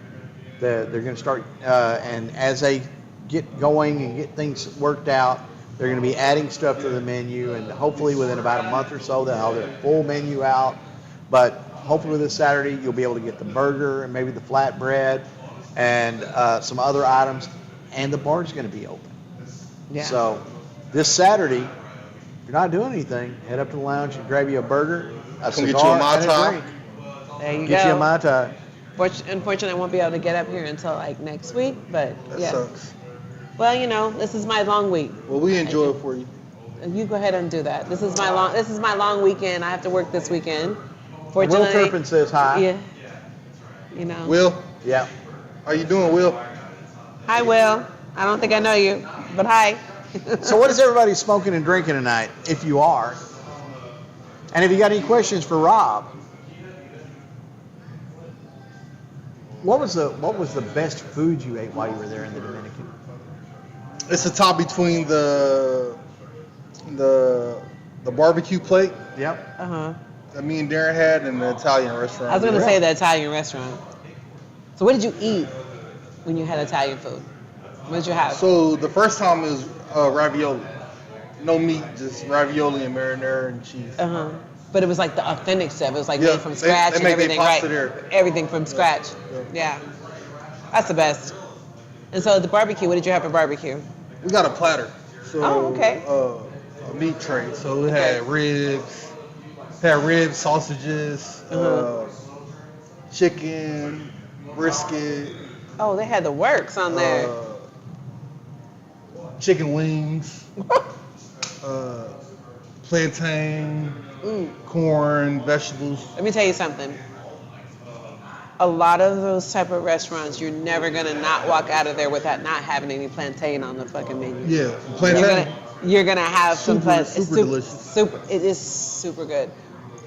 They're going to start, and as they get going and get things worked out, they're going to be adding stuff to the menu, and hopefully within about a month or so they'll have their full menu out. But hopefully this Saturday you'll be able to get the burger and maybe the flatbread and some other items, and the bar's going to be open. Yeah. So this Saturday, if you're not doing anything, head up to the lounge and grab you a burger, a Come get cigar, you a Mai and a Tai. drink. There you Get you a go. Mai Tai. Unfortunately, I won't be able to get up here until like next week, but That yeah. sucks. Well, you know, this is my long week. Well, we enjoy it for you. You go ahead and do that. This is my long weekend. I have to work this weekend. Will Fortunately, Turpin says hi. yeah. You know. Will, Yeah. how you doing, Will? Hi, Will. I don't think I know you, but hi. So what is everybody smoking and drinking tonight, if you are? And if you got any questions for Rob, what was the best food you ate while you were there in the Dominican? It's a tie between the barbecue plate Yep. Uh-huh. that me and Darren had in the Italian restaurant. I was going to Yeah. say the Italian restaurant. So what did you eat when you had Italian food? What did you have? So the first time it was ravioli. No meat, just ravioli and marinara and cheese. Uh-huh. But it was like the authentic stuff. It was like Yeah, made from they scratch and make their everything, pasta right? there. Everything from scratch. Yeah. That's the best. And so the barbecue, what did you have for barbecue? We got a platter. So, Oh, okay. A meat tray. So it Okay. had ribs, sausages, Uh-huh. chicken, brisket, Oh, they had the works on there. chicken wings, plantain, corn, vegetables. Let me tell you something. A lot of those type of restaurants, you're never gonna not walk out of there without not having any plantain on the fucking menu. Yeah, plantain. You're gonna have some Super- plantain. super delicious. It is super good.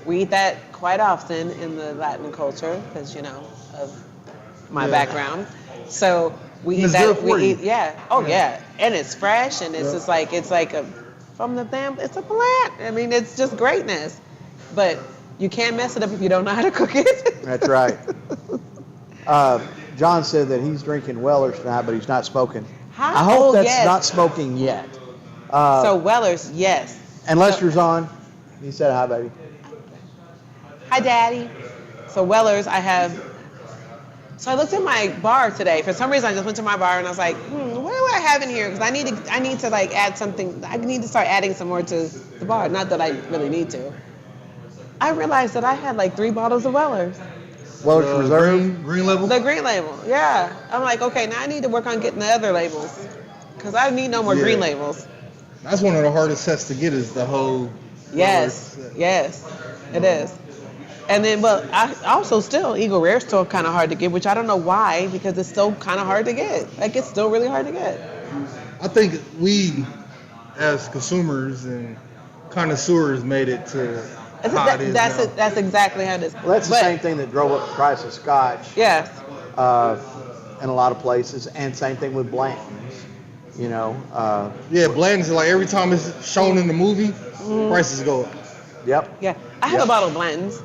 We eat that quite often in the Latin culture because of my Yeah. background. So we eat It's that. good for We you. eat, yeah. Oh yeah, and it's fresh and it's just like it's a from the damn. It's a plant. I mean, it's just greatness. But you can't mess it up if you don't know how to cook it. That's right. John said that he's drinking Weller's tonight, but he's not smoking. How? I hope Oh, that's yes. not smoking yet. So Weller's, yes. And Lester's on. He said hi, baby. Hi, Daddy. So Weller's, So I looked at my bar today. For some reason, I just went to my bar and I was like, what do I have in here? Because I need to like add something. I need to start adding some more to the bar. Not that I really need to. I realized that I had like 3 bottles of Weller's. Weller's Reserve. Green level. The green label, yeah. I'm like, okay, now I need to work on getting the other labels. Because I need no more Yeah. green labels. That's one of the hardest sets to get is the whole. Yes, Weller's set. yes, it is. And then, well, I also still, Eagle Rare's still kind of hard to get, which I don't know why, because it's still kind of hard to get. Like, it's still really hard to get. I think we, as consumers and connoisseurs, made it to how it is now. That's exactly how it is. Well, that's the But, same thing that drove up the price of scotch Yes. in a lot of places, and same thing with Blanton's. Yeah, Blanton's like every time it's shown in the movie, prices go up. Yep. Yeah. I have Yep. a bottle of Blanton's,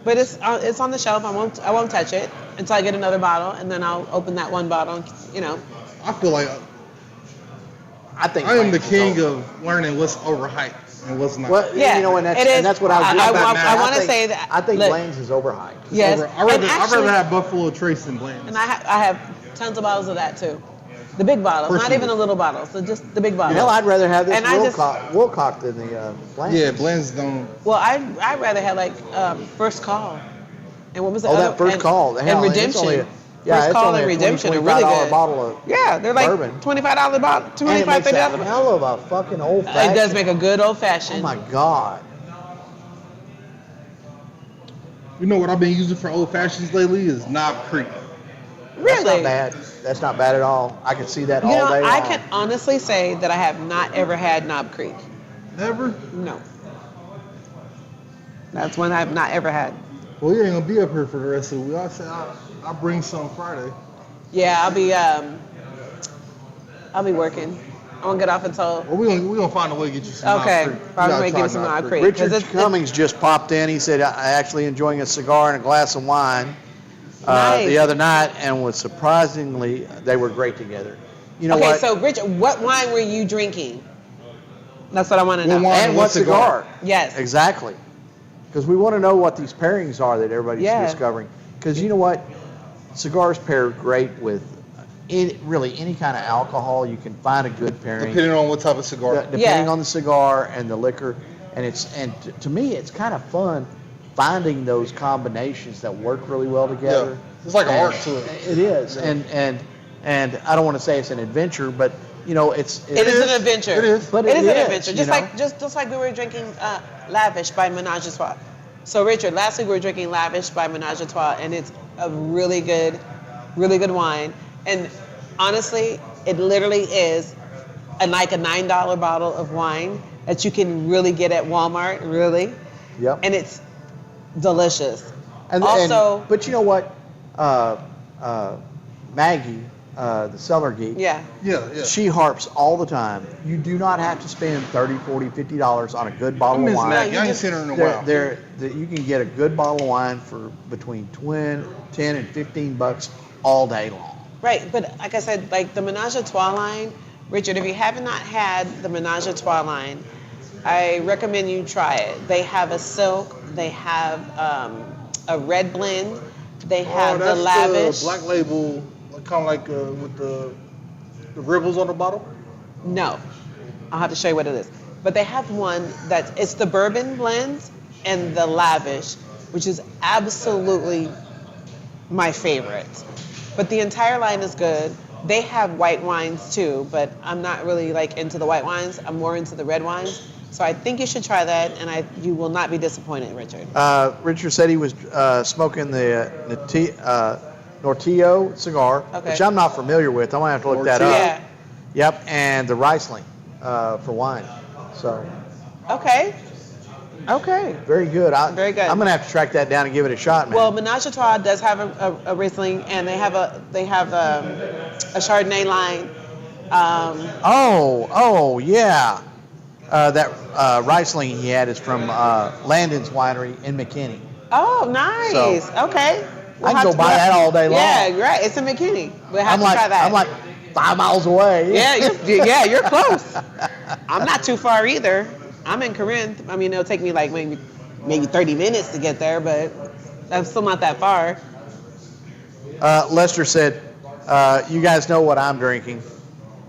but it's on the shelf. I won't touch it until I get another bottle, and then I'll open that one bottle. I feel like I think I am the Blanton's king over. of learning what's overhyped and what's not. Well, Yeah, and that's, it is. and that's what I was. I getting wanna at. say that- I think look. Blanton's is overhyped. Yes. I'd rather actually- have Buffalo Trace than Blanton's. And I have tons of bottles of that too. The big bottles, not Personally. even the little bottles. So just the big bottles. Hell, I'd rather have this And I just- Wilcock than the Blanton's. Yeah, Blanton's don't. Well, I'd rather have like First Call. And what was the Oh, other? that First Call. Hell, And it's Redemption. only First it's Call only and a Redemption are $20, really $25 good. bottle of Yeah, they're like bourbon. $25 bottle, And it $25, makes a $30. hell of a fucking old fashioned. It does make a good old Oh fashioned. my God. You know what I've been using for old fashions lately is Knob Creek. That's Really? not bad. That's not bad at all. I can see that You all know, day long. I can honestly say that I have not ever had Knob Creek. Never? No. That's one I've not ever had. Well, you ain't gonna be up here for the rest of the week. I said I'll bring some Friday. Yeah, I'll be working. I won't get off until. Well, we gonna find a way to get you some Okay, Knob Creek. probably You gotta may try give you some Knob Creek. Richard 'cause it's- Cummings just popped in. He said, I actually enjoying a cigar and a glass of wine Nice. the other night, and was surprisingly, they were great together. You know Okay, what? so Richard, what wine were you drinking? That's what I want to know. What wine? And what cigar? Yes. Exactly. because we want to know what these pairings are that everybody's Yeah. discovering. Because you know what, cigars pair great with really any kind of alcohol. You can find a good pairing Depending on what type of cigar. depending Yeah. on the cigar and the liquor. And to me, it's kind of fun finding those combinations that work really well together. Yeah. It's like an And art to it. It is, Yeah. and I don't want to say it's an adventure, but you know, It is an adventure. It is. But It is an is, adventure. you Just know? like we were drinking Lavish by Menage a Trois. So Richard, last week we were drinking Lavish by Menage a Trois, and it's a really good wine. And honestly, it literally is like a $9 bottle of wine that you can really get at Walmart, really. Yep. And it's delicious. And also, but you know what, Maggie, the cellar geek. yeah. Yeah. She harps all the time. You do not have to spend $30, $40, $50 on a good I bottle of miss wine. Maggie. you I ain't just- seen her in a while. You can get a good bottle of wine for between 10 and $15 all day long. Right, but like I said, like the Menage a Trois line, Richard, if you have not had the Menage a Trois line, I recommend you try it. They have a silk, they have a red blend, they have the that's Lavish. the black label, kind of like with the ribbons on the bottle. No, I'll have to show you what it is. But they have one it's the bourbon blend and the Lavish, which is absolutely my favorite. But the entire line is good. They have white wines too, but I'm not really like into the white wines. I'm more into the red wines. So I think you should try that, and you will not be disappointed, Richard. Richard said he was smoking the Nortillo cigar, Okay. which I'm not familiar with. I'm going to have to look that Nortillo? up. Yeah. Yep, and the Riesling for wine. So, Okay. Okay. very good. Very good. I'm going to have to track that down and give it a shot, man. Well, Menage a Trois does have a Riesling, and they have a Chardonnay line. Yeah. That Riesling he had is from Landon's Winery in McKinney. Oh, nice. So, Okay. I can go buy that all day long. Yeah, right. It's in McKinney. We'll have to try that. I'm like 5 miles away. Yeah, you're close. I'm not too far either. I'm in Corinth. I mean, it'll take me like maybe 30 minutes to get there, but I'm still not that far. Lester said, you guys know what I'm drinking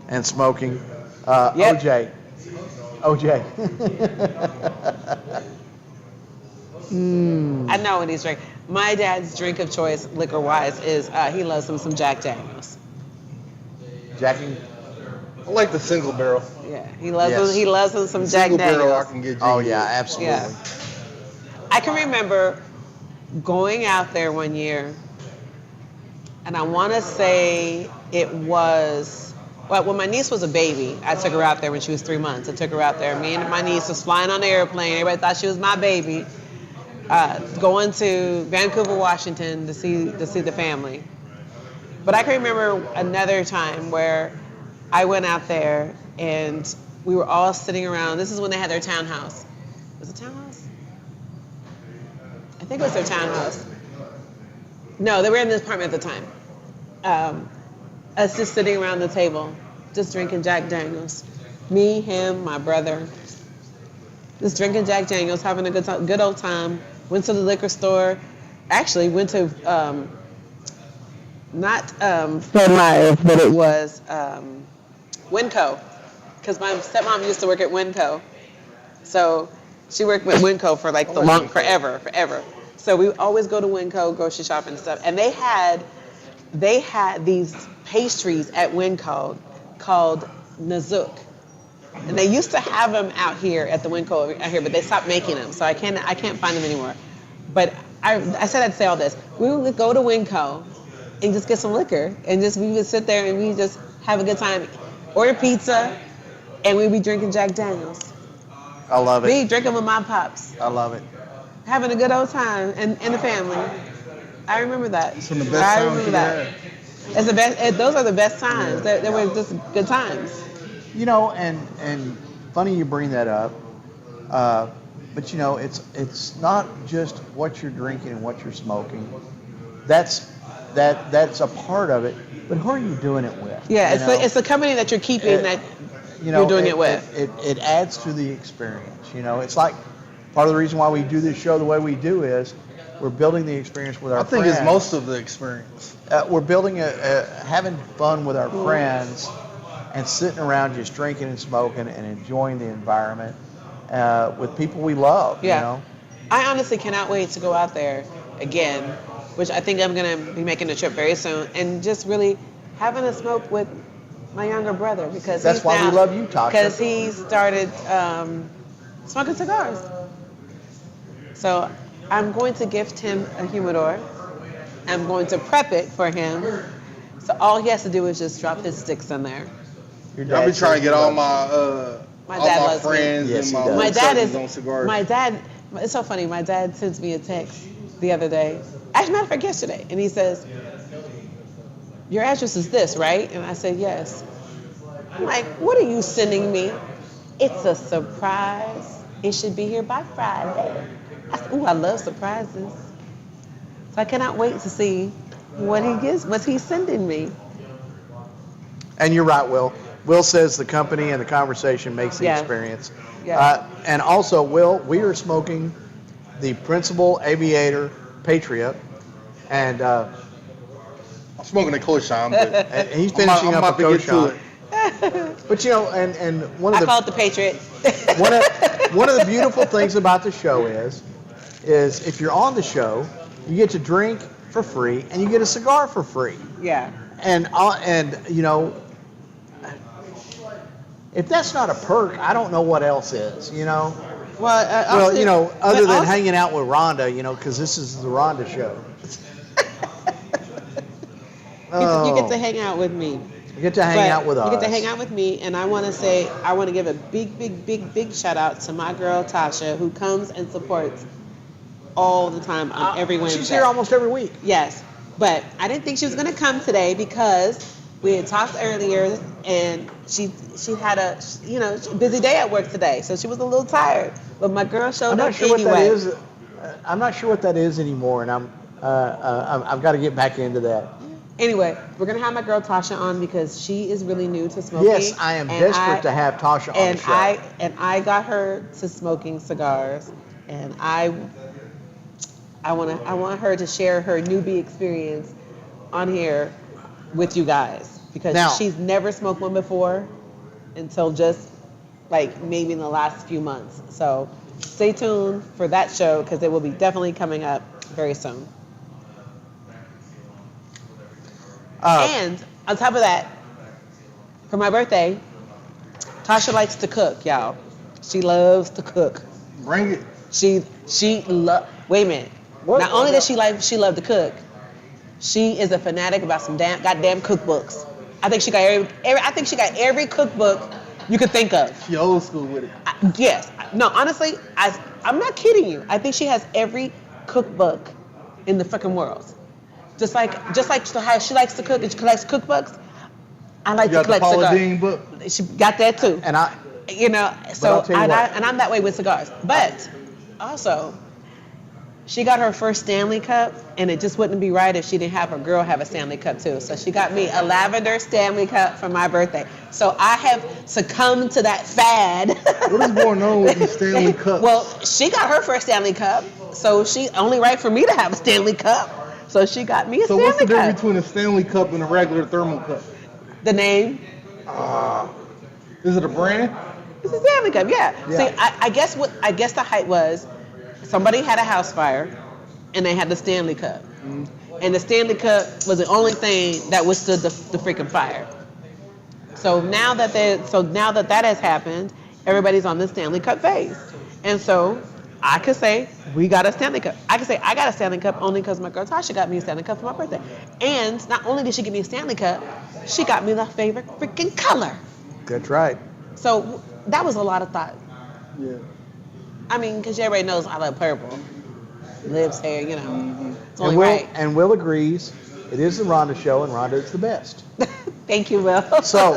and smoking. Yep. OJ. I know what he's drinking. My dad's drink of choice, liquor-wise, is he loves some Jack Daniels. Jackie? I like the single barrel. Yeah, he loves Yes. He loves some Jack Single barrel, I Daniels. can get. Oh, jiggy yeah, with. absolutely. Yeah. I can remember going out there one year, and I want to say it was, well, when my niece was a baby, I took her out there when she was 3 months. I took her out there. Me and my niece was flying on the airplane. Everybody thought she was my baby. Going to Vancouver, Washington to see the family. But I can remember another time where I went out there and we were all sitting around. This is when they had their townhouse. Was it townhouse? I think it was their townhouse. No, they were in the apartment at the time. Us just sitting around the table, just drinking Jack Daniels. Me, him, my brother. Just drinking Jack Daniels, having a good old time. Went to the liquor store. Actually, went to, not Fred Meyer's, but it was Winco. Because my stepmom used to work at Winco. So she worked with Winco for like forever. So we always go to Winco, grocery shopping and stuff. And they had these pastries at Winco called Nazook. And they used to have them out here at the Winco out here, but they stopped making them, so I can't find them anymore. But I said I'd say all this. We would go to Winco and just get some liquor, and we would sit there and we just have a good time, order pizza, and we'd be drinking Jack Daniels. I love it. Me drinking with my pops, I love it. having a good old time, and the family. I remember that. It's one of the best I times remember you that. had. It's the best. Those are the best times. They were just good times. You know, and funny you bring that up, but you know, it's not just what you're drinking and what you're smoking. That's a part of it. But who are you doing it with? Yeah, You know? it's the company that you're keeping that You know, you're doing it with. It adds to the experience. You know, it's like Part of the reason why we do this show the way we do is we're building the experience with our I think friends. it's most of the experience. We're building having fun with our friends and sitting around just drinking and smoking and enjoying the environment with people we love. Yeah. You know? I honestly cannot wait to go out there again, which I think I'm going to be making a trip very soon, and just really having a smoke with my younger brother because That's why we love you, Tasha. Because he started smoking cigars. So I'm going to gift him a humidor. I'm going to prep it for him. So all he has to do is just drop his sticks in there. I've been trying to get all my dad loves me. friends Yes, and he my does. little My dad cousins is on cigars. my dad. It's so funny. My dad sends me a text the other day. As a matter of fact, yesterday, and he says, "Your address is this, right?" And I said, "Yes." I'm like, "What are you sending me?" "It's a surprise. It should be here by Friday." I said, "Ooh, I love surprises." So I cannot wait to see what he's sending me. And you're right, Will. Will says the company and the conversation makes the Yeah. experience. Yeah. And also, Will, we are smoking the Principal Aviator Patriot, and I'm smoking a Koshan, but and he's finishing I'm up about a to get to Koshan. it. But you know, and one I of the call it the Patriot. one of the beautiful things about the show is if you're on the show, you get to drink for free and you get a cigar for free. Yeah. And you know, if that's not a perk, I don't know what else is. You know. Well, You know, other than also- hanging out with Rhonda, you know, because this is the Rhonda show. You get to hang out with me. You get to hang out with us. You get to hang out with me, and I want to give a big shout out to my girl Tasha, who comes and supports all the time on every Wednesday. She's here almost every week. Yes, but I didn't think she was going to come today because we had talked earlier, and she had a busy day at work today, so she was a little tired. But my girl showed I'm not up sure anyway. what that is. I'm not sure what that is anymore, and I've got to get back into that. Anyway, we're gonna have my girl Tasha on because she is really new to smoking. Yes, I am desperate to have Tasha on the show. I got her to smoking cigars, and I want her to share her newbie experience on here with you guys because Now- she's never smoked one before until just like maybe in the last few months. So stay tuned for that show because it will be definitely coming up very soon. And on top of that, for my birthday, Tasha likes to cook, y'all. She loves to cook. Bring it. Wait a minute. Not only does she love to cook, she is a fanatic about some goddamn cookbooks. I think she got every cookbook you could think of. She old school with it. Yes. No, honestly, I'm not kidding you. I think she has every cookbook in the fucking world. Just like how she likes to cook and she collects cookbooks, I like You to got the collect Paula cigars. Deen book. She got that too. And I, So I'll tell you what. I'm that way with cigars. But also, she got her first Stanley Cup, and it just wouldn't be right if she didn't have her girl have a Stanley Cup too. So she got me a lavender Stanley Cup for my birthday. So I have succumbed to that fad. What is going on with these Stanley Cups? Well, she got her first Stanley Cup, so she only right for me to have a Stanley Cup. So she got me a So Stanley what's the Cup. difference between a Stanley Cup and a regular thermal cup? The name? Is it a brand? It's a Stanley Cup, yeah. Yeah. See, I guess the hype was somebody had a house fire and they had the Stanley Cup. And the Stanley Cup was the only thing that withstood the freaking fire. So now that that has happened, everybody's on the Stanley Cup phase. And so I could say we got a Stanley Cup. I could say I got a Stanley Cup only because my girl Tasha got me a Stanley Cup for my birthday. And not only did she give me a Stanley Cup, she got me the favorite freaking color. that's right. So that was a lot of thought. Yeah. I mean, because everybody knows I love purple. Lives hair, you know. It's only And Will, right. and Will agrees. It is the Rhonda show, and Rhonda is the best. Thank you, Will. So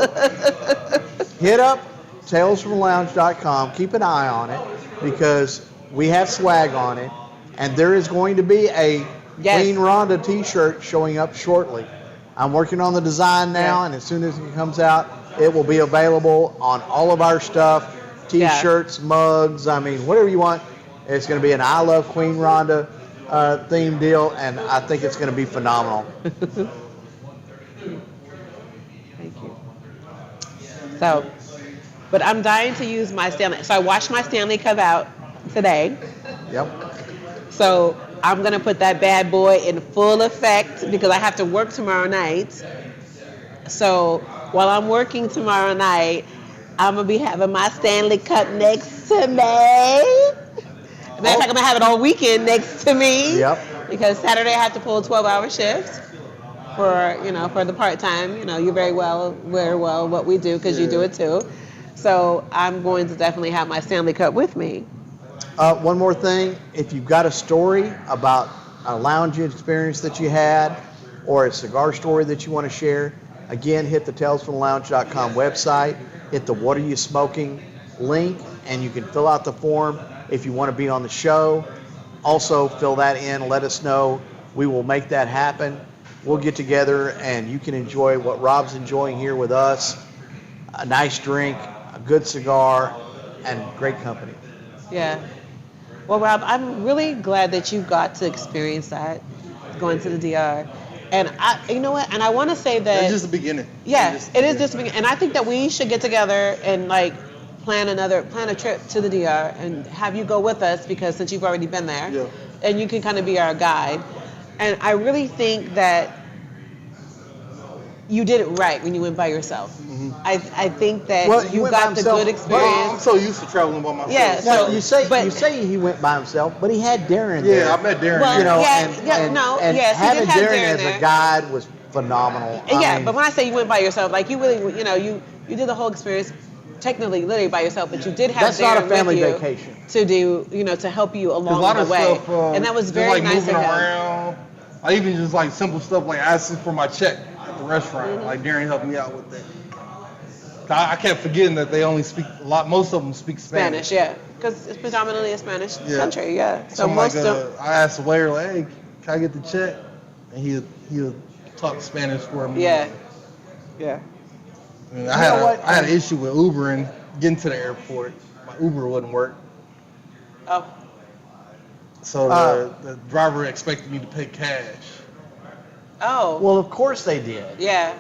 hit up talesfromthelounge.com. Keep an eye on it because we have swag on it, and there is going to be a Yes. Queen Rhonda T-shirt showing up shortly. I'm working on the design now, Yeah. and as soon as it comes out, it will be available on all of our stuff. T-shirts, mugs, I mean, whatever you want. It's going to be an I Love Queen Rhonda theme deal, and I think it's going to be phenomenal. Thank you. So, but I'm dying to use my Stanley. So I washed my Stanley Cup out today. Yep. So I'm going to put that bad boy in full effect because I have to work tomorrow night. So while I'm working tomorrow night, I'm going to be having my Stanley Cup next to me. Matter of fact, I'm going to have it all weekend next to me. Yep. Because Saturday I have to pull 12-hour shifts for the part-time. You very well what we do because you do it too. So I'm going to definitely have my Stanley Cup with me. One more thing, if you've got a story about a lounge experience that you had or a cigar story that you want to share, again, hit the talesfromthelounge.com website, hit the What Are You Smoking link, and you can fill out the form if you want to be on the show. Also, fill that in, let us know. We will make that happen. We'll get together and you can enjoy what Rob's enjoying here with us, a nice drink, a good cigar, and great company. Yeah. Well, Rob, I'm really glad that you got to experience that, going to the DR. And you know what? And I want to say that It's just the beginning. Yeah, it is just the beginning. And I think that we should get together and plan a trip to the DR and have you go with us because since you've already been there, Yeah. and you can kind of be our guide. And I really think that you did it right when you went by yourself. Mm-hmm. I think that Well, he you went by got the himself, good I'm experience. so used to traveling by myself. Yeah, Now, so- you say he went by himself, but he had Darren there. Yeah, I met Darren. Well, You know, Yeah, and yes, he having did have Darren Darren as there. a guide was phenomenal. Yeah, but when I say you went by yourself, you really, you did the whole experience technically, literally by yourself, but you did have that's not a Darren family with you vacation. to do, to help you a along lot the of way. stuff, And that was just very like nice moving of him. around. I even just like simple stuff like asking for my check at the restaurant. Mm-hmm. Like Darren helped me out with that. I kept forgetting that they only speak most of them speak Spanish. Spanish, yeah, because it's predominantly a Spanish country, yeah. So I'm like, I asked the waiter, like, hey, can I get the check? And he'll talk Spanish for me. yeah. I mean, I had an issue with Ubering getting to the airport. My Uber wouldn't work. Oh, So the driver expected me to pay cash. oh, Well, of course they did. yeah,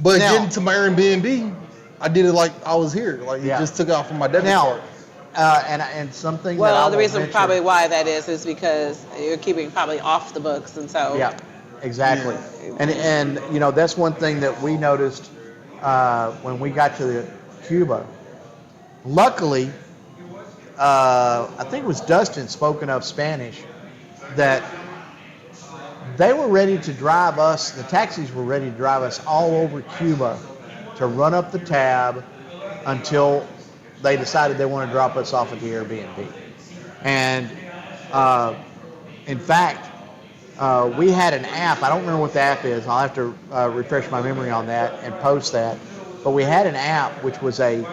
But Now- getting to my Airbnb, I did it like I was here. Like Yeah. it just took off from my debit Now, card. and something that I well, the will reason mention- probably why that is because you're keeping probably off the books, and so. Yeah, exactly. Yeah. And that's one thing that we noticed when we got to Cuba. Luckily, I think it was Dustin spoken of Spanish, that they were ready to drive us, the taxis were ready to drive us all over Cuba to run up the tab until they decided they want to drop us off at the Airbnb. And in fact, we had an app. I don't remember what the app is. I'll have to refresh my memory on that and post that. But we had an app which was a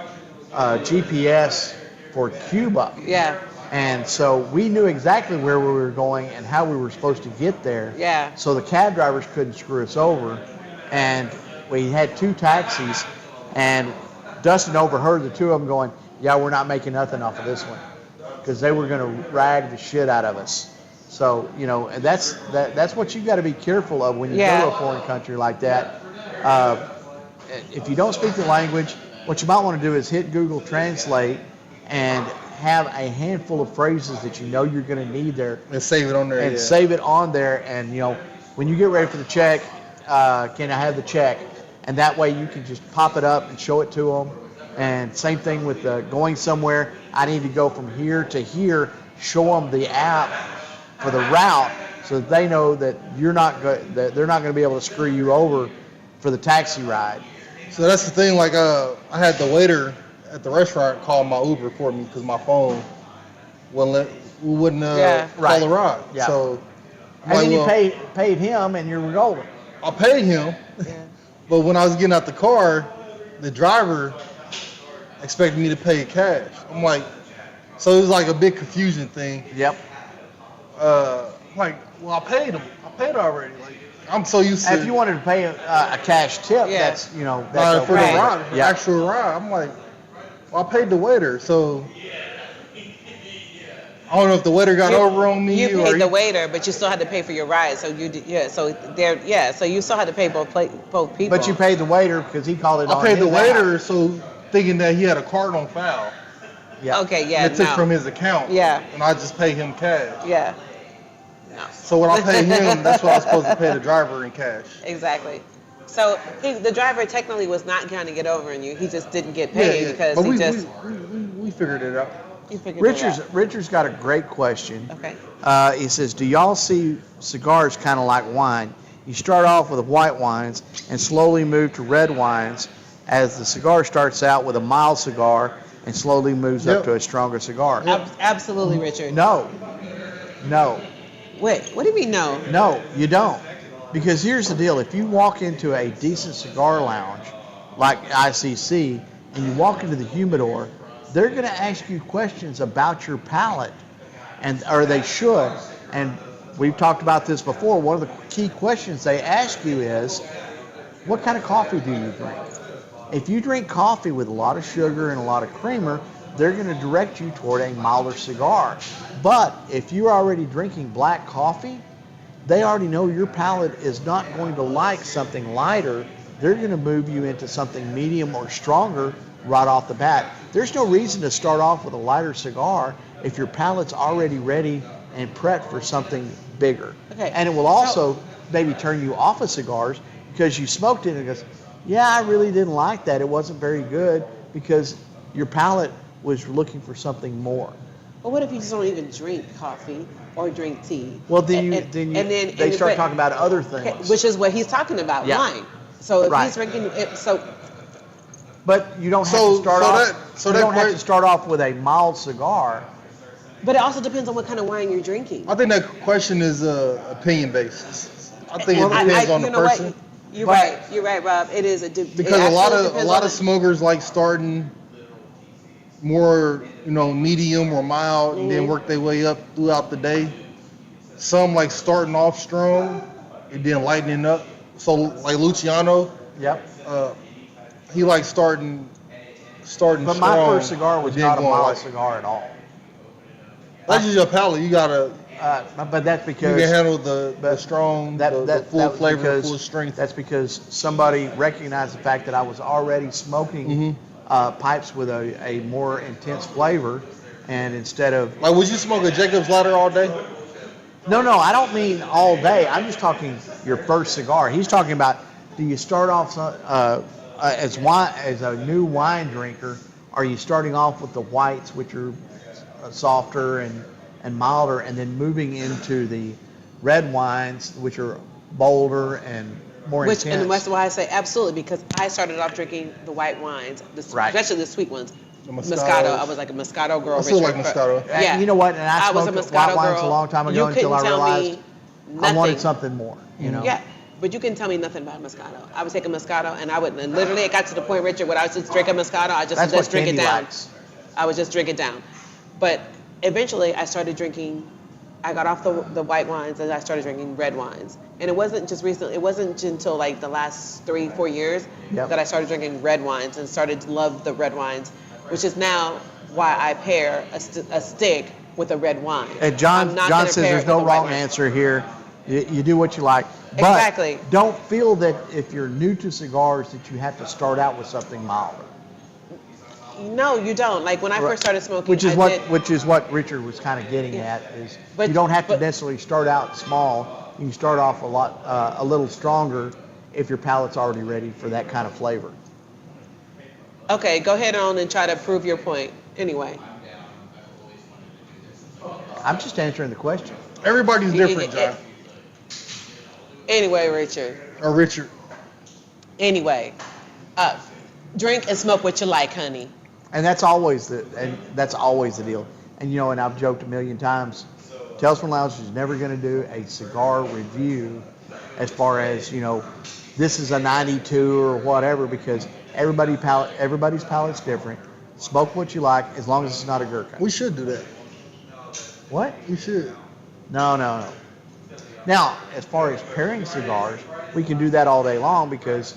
GPS for Cuba. Yeah, And so we knew exactly where we were going and how we were supposed to get there. yeah. So the cab drivers couldn't screw us over. And we had two taxis, and Dustin overheard the two of them going, yeah, we're not making nothing off of this one, because they were going to rag the shit out of us. So, and that's what you got to be careful of when you Yeah. go to a foreign country like that. If you don't speak the language, what you might want to do is hit Google Translate and have a handful of phrases that you're going to need there, And save it on there. and yeah. save it on there. And when you get ready for the check, can I have the check? And that way you can just pop it up and show it to them. And same thing with going somewhere. I need to go from here to here. Show them the app for the route so that they know that that they're not going to be able to screw you over for the taxi ride. So that's the thing. Like I had the waiter at the restaurant call my Uber for me because my phone wouldn't Yeah. call Right. a ride. Yeah. So I'm And like, then you well, paid him, and you were golden. I paid him, Yeah. but when I was getting out the car, the driver expected me to pay cash. I'm like, so it was like a big confusion thing. Yep. Like, well, I paid him. I paid already. Like, I'm so used to. If you wanted to pay a cash tip, Yeah. that's that's for okay. the ride, for the Yeah. actual ride, I'm like, well, I paid the waiter, so I don't know if the waiter got over on me You or paid the waiter, but you still had to pay for your ride. So you did, yeah. So there, yeah. So you still had to pay both people. But you paid the waiter because he called it I on paid the his waiter, app. so thinking that he had a card on file. Yeah. Okay, yeah. And it took no. from his account. Yeah. And I just paid him cash. Yeah. No. So when I paid him, that's what I was supposed to pay the driver in cash. Exactly. So the driver technically was not trying to get over on you. He just didn't get paid because but he we, just. we figured it out. You figured it out. Richard's got a great question. Okay. He says, do y'all see cigars kind of like wine? You start off with white wines and slowly move to red wines as the cigar starts out with a mild cigar and slowly moves up to a stronger cigar. Absolutely, Richard. No. Wait, what do you mean no? No, you don't. Because here's the deal. If you walk into a decent cigar lounge like ICC and you walk into the humidor, they're going to ask you questions about your palate, or they should. And we've talked about this before. One of the key questions they ask you is, what kind of coffee do you drink? If you drink coffee with a lot of sugar and a lot of creamer, they're going to direct you toward a milder cigar. But if you're already drinking black coffee, they already know your palate is not going to like something lighter. They're going to move you into something medium or stronger right off the bat. There's no reason to start off with a lighter cigar if your palate's already ready and prepped for something bigger. Okay. And it will also maybe turn you off of cigars because you smoked it and it goes, yeah, I really didn't like that. It wasn't very good because your palate was looking for something more. But what if you just don't even drink coffee or drink tea? Well, they start talking about other things. Okay, which is what he's talking about, wine. So if he's drinking it, But you don't have to start off. So you don't have to start off with a mild cigar. But it also depends on what kind of wine you're drinking. I think that question is opinion based. I think it depends on the person. What? You're right, Rob. It is because a lot of smokers like starting more, medium or mild, and then work their way up throughout the day. Some like starting off strong and then lightening up. So like Luciano, he likes starting strong. But my first cigar was not a mild cigar at all. That's just your palate. You gotta. But that's because you can handle the strong, the full flavor, full strength. That's because somebody recognized the fact that I was already smoking pipes with a more intense flavor, and instead of like, would you smoke a Jacob's Ladder all day? No, I don't mean all day. I'm just talking your first cigar. He's talking about, do you start off as a new wine drinker? Are you starting off with the whites, which are softer and milder, and then moving into the red wines, which are bolder and more intense? And that's why I say absolutely, because I started off drinking the white wines, especially the sweet ones. Moscato. I was like a Moscato girl. I still like Moscato. Yeah. You know what? And I smoked was a white Moscato wines girl. a long time ago until I realized I wanted something more. Yeah. But you couldn't tell me nothing about Moscato. I would take a Moscato, and literally it got to the point, Richard, when I was just drinking Moscato, I just drink it down. I would just drink it down. But eventually I started drinking, I got off the white wines and I started drinking red wines. And it wasn't just recently, it wasn't until like the last 3-4 years that I started drinking red wines and started to love the red wines, which is now why I pair a stick with a red wine. And John says there's no wrong answer here. You do what you like. But exactly. Don't feel that if you're new to cigars that you have to start out with something milder. No, you don't. Like when I first started smoking, which is what Richard was kind of getting at is you don't have to necessarily start out small. You can start off a little stronger if your palate's already ready for that kind of flavor. Okay, go ahead on and try to prove your point. Anyway, I'm just answering the question. Everybody's different, John. Anyway, Richard. Or Richard. Anyway, drink and smoke what you like, honey. And that's always the deal. And and I've joked a million times, Tales from Lounge is never going to do a cigar review as far as, this is a 92 or whatever, because everybody's palate's different. Smoke what you like as long as it's not a Gurkha. We should do that. What? We should. No. Now, as far as pairing cigars, we can do that all day long because,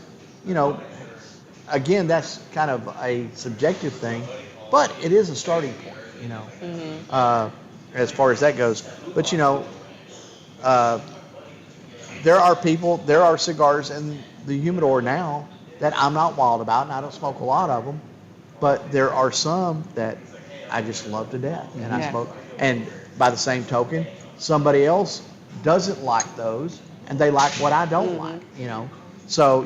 again, that's kind of a subjective thing, but it is a starting point, as far as that goes. But uh, there are cigars in the humidor now that I'm not wild about, and I don't smoke a lot of them. But there are some that I just love to death, and I smoke. And by the same token, somebody else doesn't like those, and they like what I don't like. So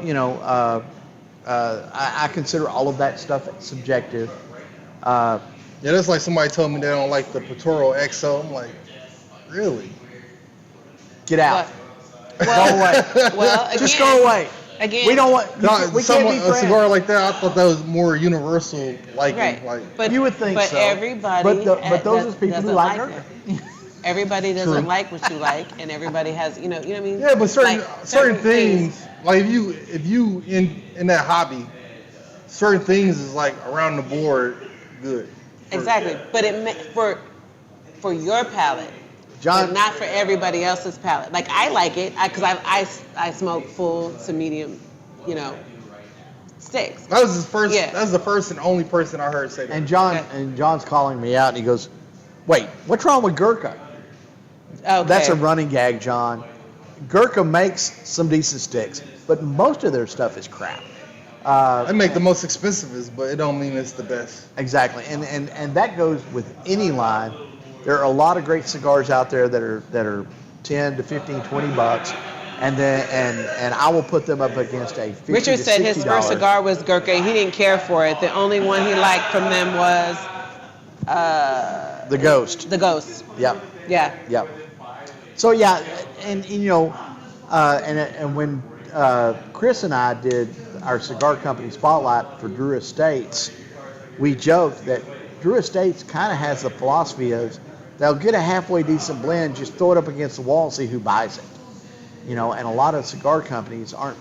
I consider all of that stuff subjective. Yeah, that's like somebody told me they don't like the Patoro XO. I'm like, really? Get out. Well, Go away. well, again, Just go away. Again, We don't want. We can't be A friends. cigar like that, I thought that was more universal liking. Right. Like, But You would think but so. everybody, But those are people who doesn't like it. her. Everybody doesn't True. like what you like, and everybody has, you know what I mean? yeah, but certain Like, certain things, like if you in that hobby, certain things is like around the board good. Exactly, but for your palate, John, but not for everybody else's palate. Like I like it because I smoke full to medium, sticks. That was his first. Yeah. That's the first and only person I heard say that. and John's calling me out, and he goes, "Wait, what's wrong with Gurkha?" Okay. That's a running gag, John. Gurkha makes some decent sticks, but most of their stuff is crap. I make the most expensivest, but it don't mean it's the best. Exactly, and that goes with any line. There are a lot of great cigars out there that are 10 to 15, 20 bucks, and I will put them up against a $50 Richard to said his $60. first cigar was Gurkha. He didn't care for it. The only one he liked from them was The Ghost. the Ghost. Yep. Yeah. Yep. So yeah, and when Chris and I did our cigar company spotlight for Drew Estates, we joked that Drew Estates kind of has the philosophy of they'll get a halfway decent blend, just throw it up against the wall and see who buys it. And a lot of cigar companies aren't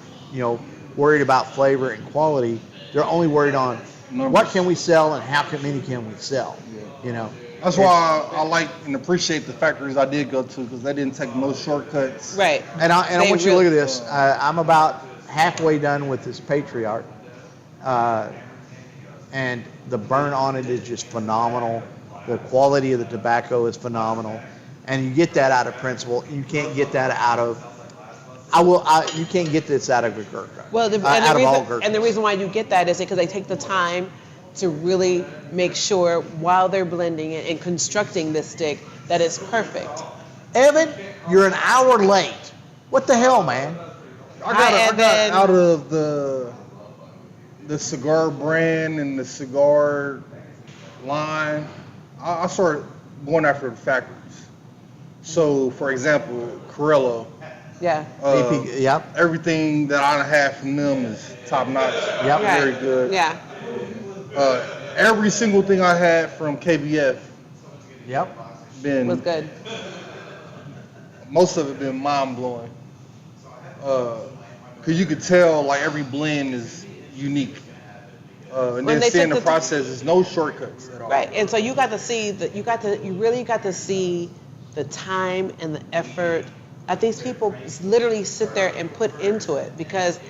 worried about flavor and quality. They're only worried on what can we sell and how many can we sell. That's why I like and appreciate the factories I did go to because they didn't take no shortcuts. Right. And I They want you to look at really- this. I'm about halfway done with this Patriarch, and the burn on it is just phenomenal. The quality of the tobacco is phenomenal, and you get that out of Principal. You can't get that out of. You can't get this out of a Gurkha. Well, out of all Gurkhas. and the reason why you get that is because they take the time to really make sure while they're blending it and constructing this stick that it's perfect. Evan, you're an hour late. What the hell, man? I got Evan. out of the cigar brand and the cigar line. I started going after the factories. So, for example, Carrillo. Yeah. Yep. Everything that I had from them is top notch. Yep. Very Right. good. Yeah. Every single thing I had from KBF Yep. been Was good. most of it been mind blowing. Cause you could tell like every blend is unique. And When then they seeing took the the- process, there's no shortcuts at all. Right. And so you got to see that you really got to see the time and the effort that these people literally sit there and put into it because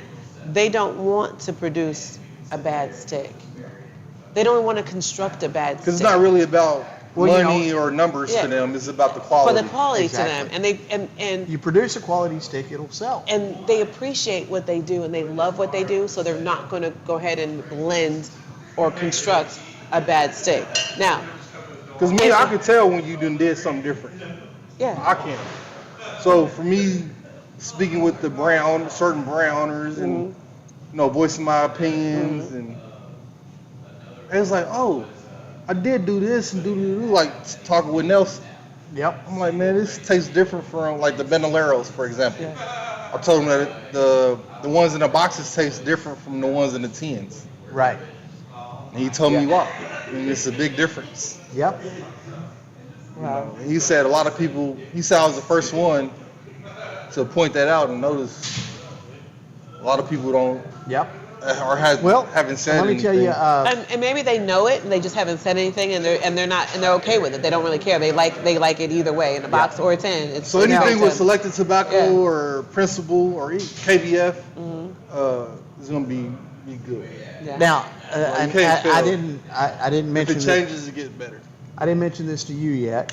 they don't want to produce a bad stick. They don't want to construct a bad stick. Because it's not really about Well, money or numbers Yeah. to them. It's about the for quality. the quality Exactly. to them, and You produce a quality stick, it'll sell. they appreciate what they do and they love what they do, so they're not going to go ahead and blend or construct a bad stick. Now, Because me, I could tell when you done did something different. yeah, I can. So for me, speaking with the certain brand owners and voicing my opinions and it's like, oh, I did do this and do like talking with Nelson. Yep. I'm like, man, this tastes different from like the Bandoleros, for example. I told him that the ones in the boxes taste different from the ones in the tins. Right. And he told me why. And it's a big difference. Yep. wow. And he said a lot of people, he said I was the first one to point that out and notice a lot of people don't Yep. or haven't said let me anything. tell you. And maybe they know it and they just haven't said anything and they're okay with it. They don't really care. They like it either way in a box or a tin. It's So anything with to- selected tobacco Yeah. or Principal or KBF is gonna be good. yeah. Now, you can't I fail. didn't If mention it changes, it gets better. I didn't mention this to you yet,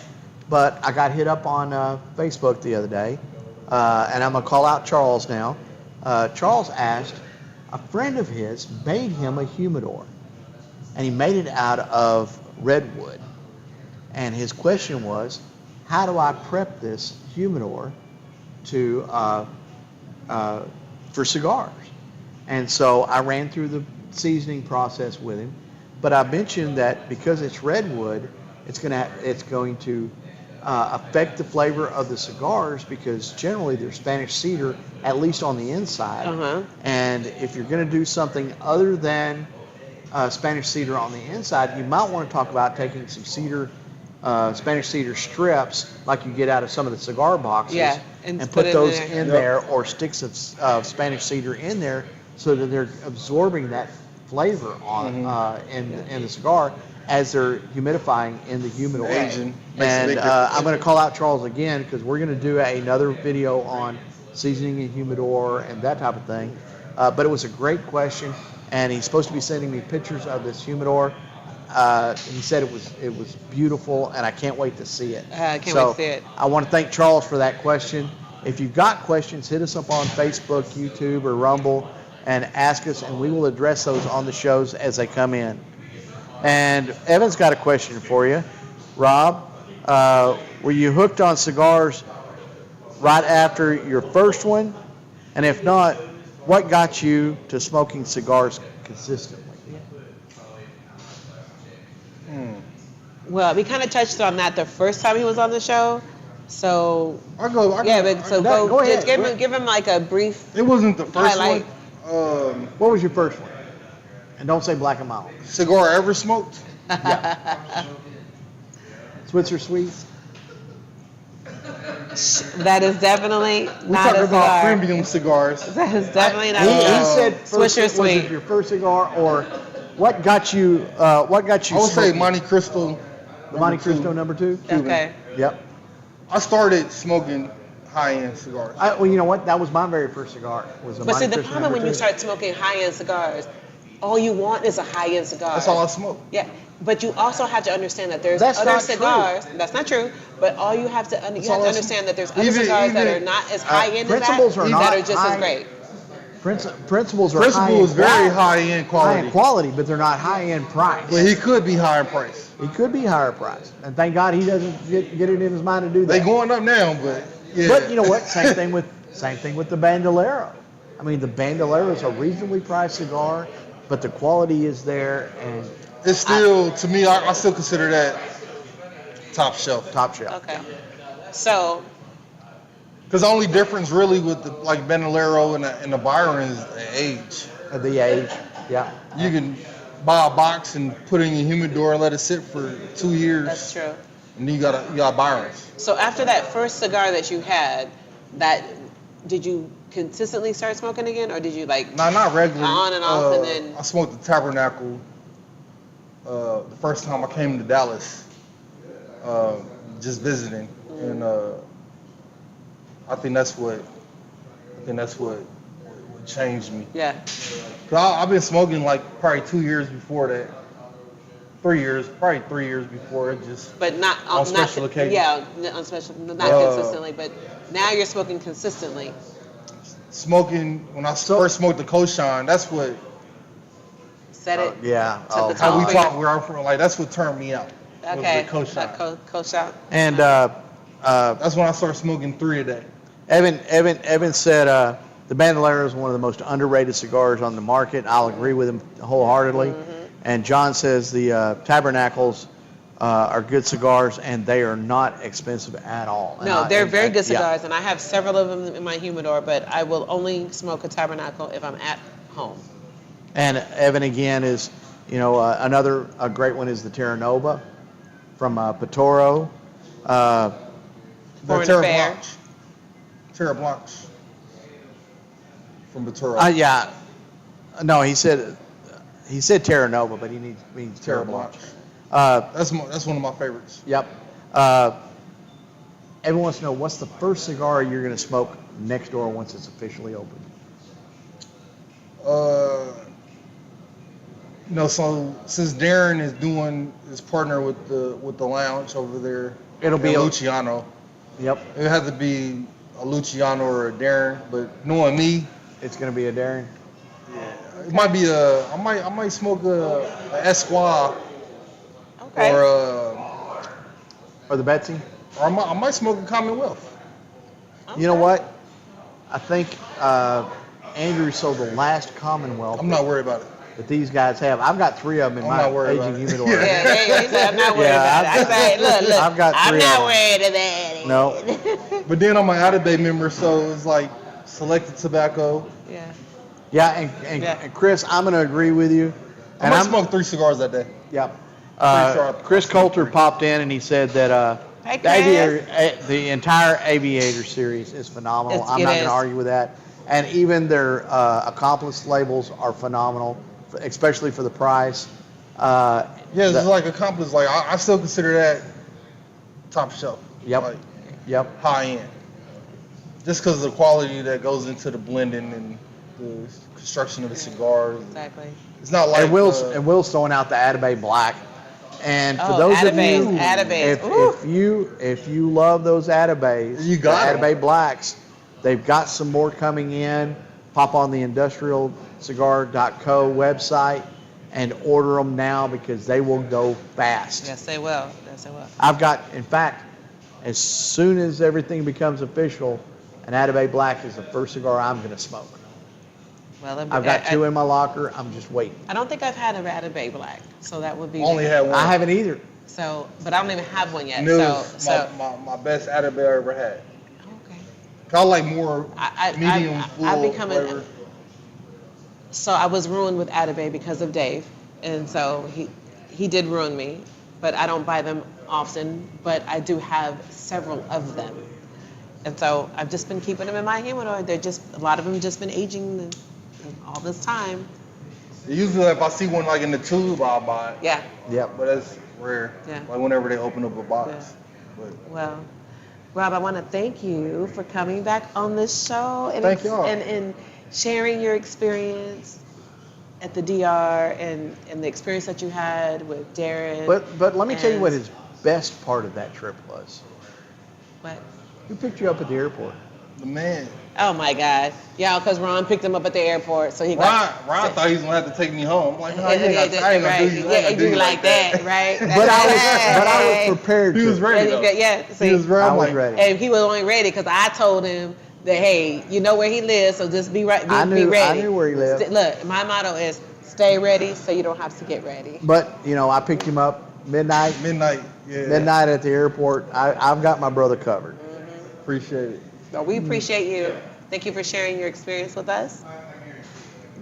but I got hit up on Facebook the other day, and I'm gonna call out Charles now. Charles asked, a friend of his made him a humidor, and he made it out of redwood. And his question was, how do I prep this humidor to for cigars? And so I ran through the seasoning process with him, but I mentioned that because it's redwood, it's going to affect the flavor of the cigars, because generally they're Spanish cedar, at least on the inside. Uh-huh. And if you're going to do something other than Spanish cedar on the inside, you might want to talk about taking some Spanish cedar strips like you get out of some of the cigar boxes, and put those in there, or sticks of Spanish cedar in there, so that they're absorbing that flavor on in the cigar as they're humidifying in the humidor. Aging. And I'm going to call out Charles again, because we're going to do another video on seasoning a humidor and that type of thing. But it was a great question, and he's supposed to be sending me pictures of this humidor. He said it was beautiful, and I can't wait to see it. I can't wait to see it. I want to thank Charles for that question. If you've got questions, hit us up on Facebook, YouTube, or Rumble, and ask us, and we will address those on the shows as they come in. And Evan's got a question for you. Rob, were you hooked on cigars right after your first one? And if not, what got you to smoking cigars consistently? Well, we kind of touched on that the first time he was on the show. So I go Go ahead. Just give him like a brief. It wasn't the first highlight. one. What was your first one? And don't say Black and Mild. Cigar I ever smoked? Yeah. Switzer Sweets. That is definitely We not talking a about cigar. premium cigars. That is definitely not He a cigar. said first, Swisher was Sweet. it your first cigar, or what got you? I would say smoking? Monte Cristo. The Monte number two. Cristo number 2. Okay. Yep. I started smoking high-end cigars. Well, you know what? That was my very first cigar. Was a But see, Monte the Cristo problem when number you 2. start smoking high-end cigars, all you want is a high-end cigar. That's all I smoke. Yeah, but you also have to understand that there's That's other not true. cigars. That's not true. But all you have to you have all to I understand that there's other Even- cigars that even, are not as high-end as that, principles are that not are just high- as great. Principles are Principal is very high-end high-end quality. high-end quality, but they're not high-end price. But he could be higher price. He could be higher price, and thank God he doesn't get it in his mind to do that. They going up now, but yeah. But you know what? Same thing with the Bandolero. I mean, the Bandolero is a reasonably priced cigar, but the quality is there, and It's still, to me, I still consider that top shelf. top shelf. Okay. So, Because the only difference really with the like Bandolero and the Byron is the age. At the age, yeah. You can buy a box and put it in your humidor and let it sit for 2 years. that's true. And then you got Byrons. So after that first cigar that you had, did you consistently start smoking again, or did you like Nah, not regularly. on and off, and then I smoked the Tabernacle the first time I came to Dallas, just visiting, and I think that's what changed me. yeah? 'Cause I've been smoking like probably 2 years before that, 3 years, probably 3 years before it just. But not On special occasions. Yeah, on special, not consistently. But now you're smoking consistently. Smoking when I first smoked the Koshan, that's what Set it. Yeah. Set the how we tone. talk where I'm from. Like that's what turned me out. was Okay. the Koshan. That Koshan. And That's when I started smoking 3 a day. Evan said the Bandolero is one of the most underrated cigars on the market. I'll agree with him wholeheartedly. Mm-hmm. And John says the Tabernacles are good cigars, and they are not expensive at all. No, they're very good yeah. cigars, and I have several of them in my humidor. But I will only smoke a Tabernacle if I'm at home. And Evan again is, another great one is the Terra Nova from Patoro. The Foreign Terra Affair. Blanche. Terra Blanche. From Baturo. Yeah. No, he said Terra Nova, but he means Terra Terra Blanche. Blanche. That's one of my favorites. Yep. Everyone wants to know, what's the first cigar you're going to smoke next door once it's officially open? So since Darren is doing his partner with the lounge over there, It'll be Luciano. Yep. It had to be a Luciano or a Darren, but knowing me, It's gonna be a Darren. it might be I might smoke a Esquire Okay. Or the Betsy. or I might smoke a Commonwealth. You know what? I think Andrew sold the last Commonwealth I'm not worried about it. that these guys have. I've got 3 of them in I'm my not worried aging about it. humidor. Yeah, there you go. He said, I'm not worried Yeah, about it. I said, look, I've got I'm 3 of not them. worried about it. No. But then I'm an Out of Bay member, so it's like selected tobacco. Yeah. Yeah, and Yeah. Chris, I'm gonna agree with you. I And might smoke 3 cigars that day. Yep. Pretty sure I- Chris Coulter popped in and he said that Hey, the, Aviator, Chris. the entire Aviator series is phenomenal. I'm It not is. going to argue with that. And even their Accomplice labels are phenomenal, especially for the price. Yeah, it's like Accomplice. Like I still consider that top shelf. Yep. Like Yep. high end. Just because of the quality that goes into the blending and the construction of the cigars. Exactly. It's not like And Will's throwing out the Atabay Black. And for Oh, those Atabays, of you, Atabays. Ooh. if you love those Atabays, You got the 'em. Atabay Blacks, they've got some more coming in. Pop on the industrialcigar.co website and order them now because they will go fast. Yes, they will. Yes, they will. I've got, in fact, as soon as everything becomes official, an Atabay Black is the first cigar I'm going to smoke. Well, I've got 2 in my locker. I'm just waiting. I don't think I've had a Atabay Black, so that would be. only had one. I haven't either. So, but I don't even have one yet. And it was So. my best Out of Bay I ever had. Okay. I like more I- medium full I've become flavor. So I was ruined with Atabay because of Dave, and so he did ruin me. But I don't buy them often, but I do have several of them, and so I've just been keeping them in my humidor. They're just a lot of them just been aging all this time. Usually if I see one like in the tube, I'll buy it. Yeah. Yep. But that's rare. Yeah. Like whenever they open up a box. Yeah. But Well, Rob, I want to thank you for coming back on this show and Thank y'all. and sharing your experience at the DR and the experience that you had with Darren. But let me tell you what and- his best part of that trip was. What? Who picked you up at the airport? the man. Oh my God. Yeah, because Ron picked him up at the airport, so he Ron thought he was gonna have to take me home. I'm like, no, Yeah, you ain't yeah, gonna, I ain't gonna do you. I ain't yeah, gonna do you like that, right? But I was prepared. He was to. ready. though. Yeah, see, He was ready. I I'm was like, ready. and he was only ready because I told him that, hey, you know where he lives, so just be right. Be, I be knew- ready. I knew where he lived. Look, my motto is stay ready, so you don't have to get ready. But I picked him up midnight midnight. at the airport. I've got my brother covered. Appreciate it. So we appreciate you. Thank you for sharing your experience with us.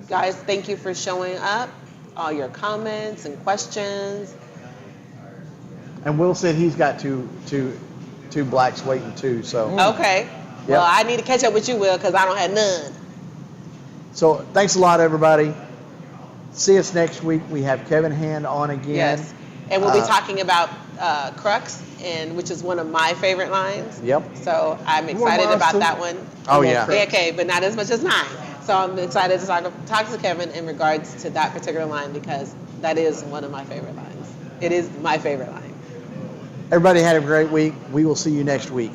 Guys, thank you for showing up, all your comments and questions. And Will said he's got two blacks waiting too. So Okay. Well, I need to catch up with you, Will, because I don't have none. so thanks a lot, everybody. See us next week. We have Kevin Hand on again. Yes. And we'll be Uh, talking about Crux, which is one of my favorite lines. Yep. So I'm One of excited mine, about too. that one. Oh, yeah. Yeah, okay, but not as much as mine. So I'm excited to talk to Kevin in regards to that particular line because that is one of my favorite lines. It is my favorite line. Everybody had a great week. We will see you next week.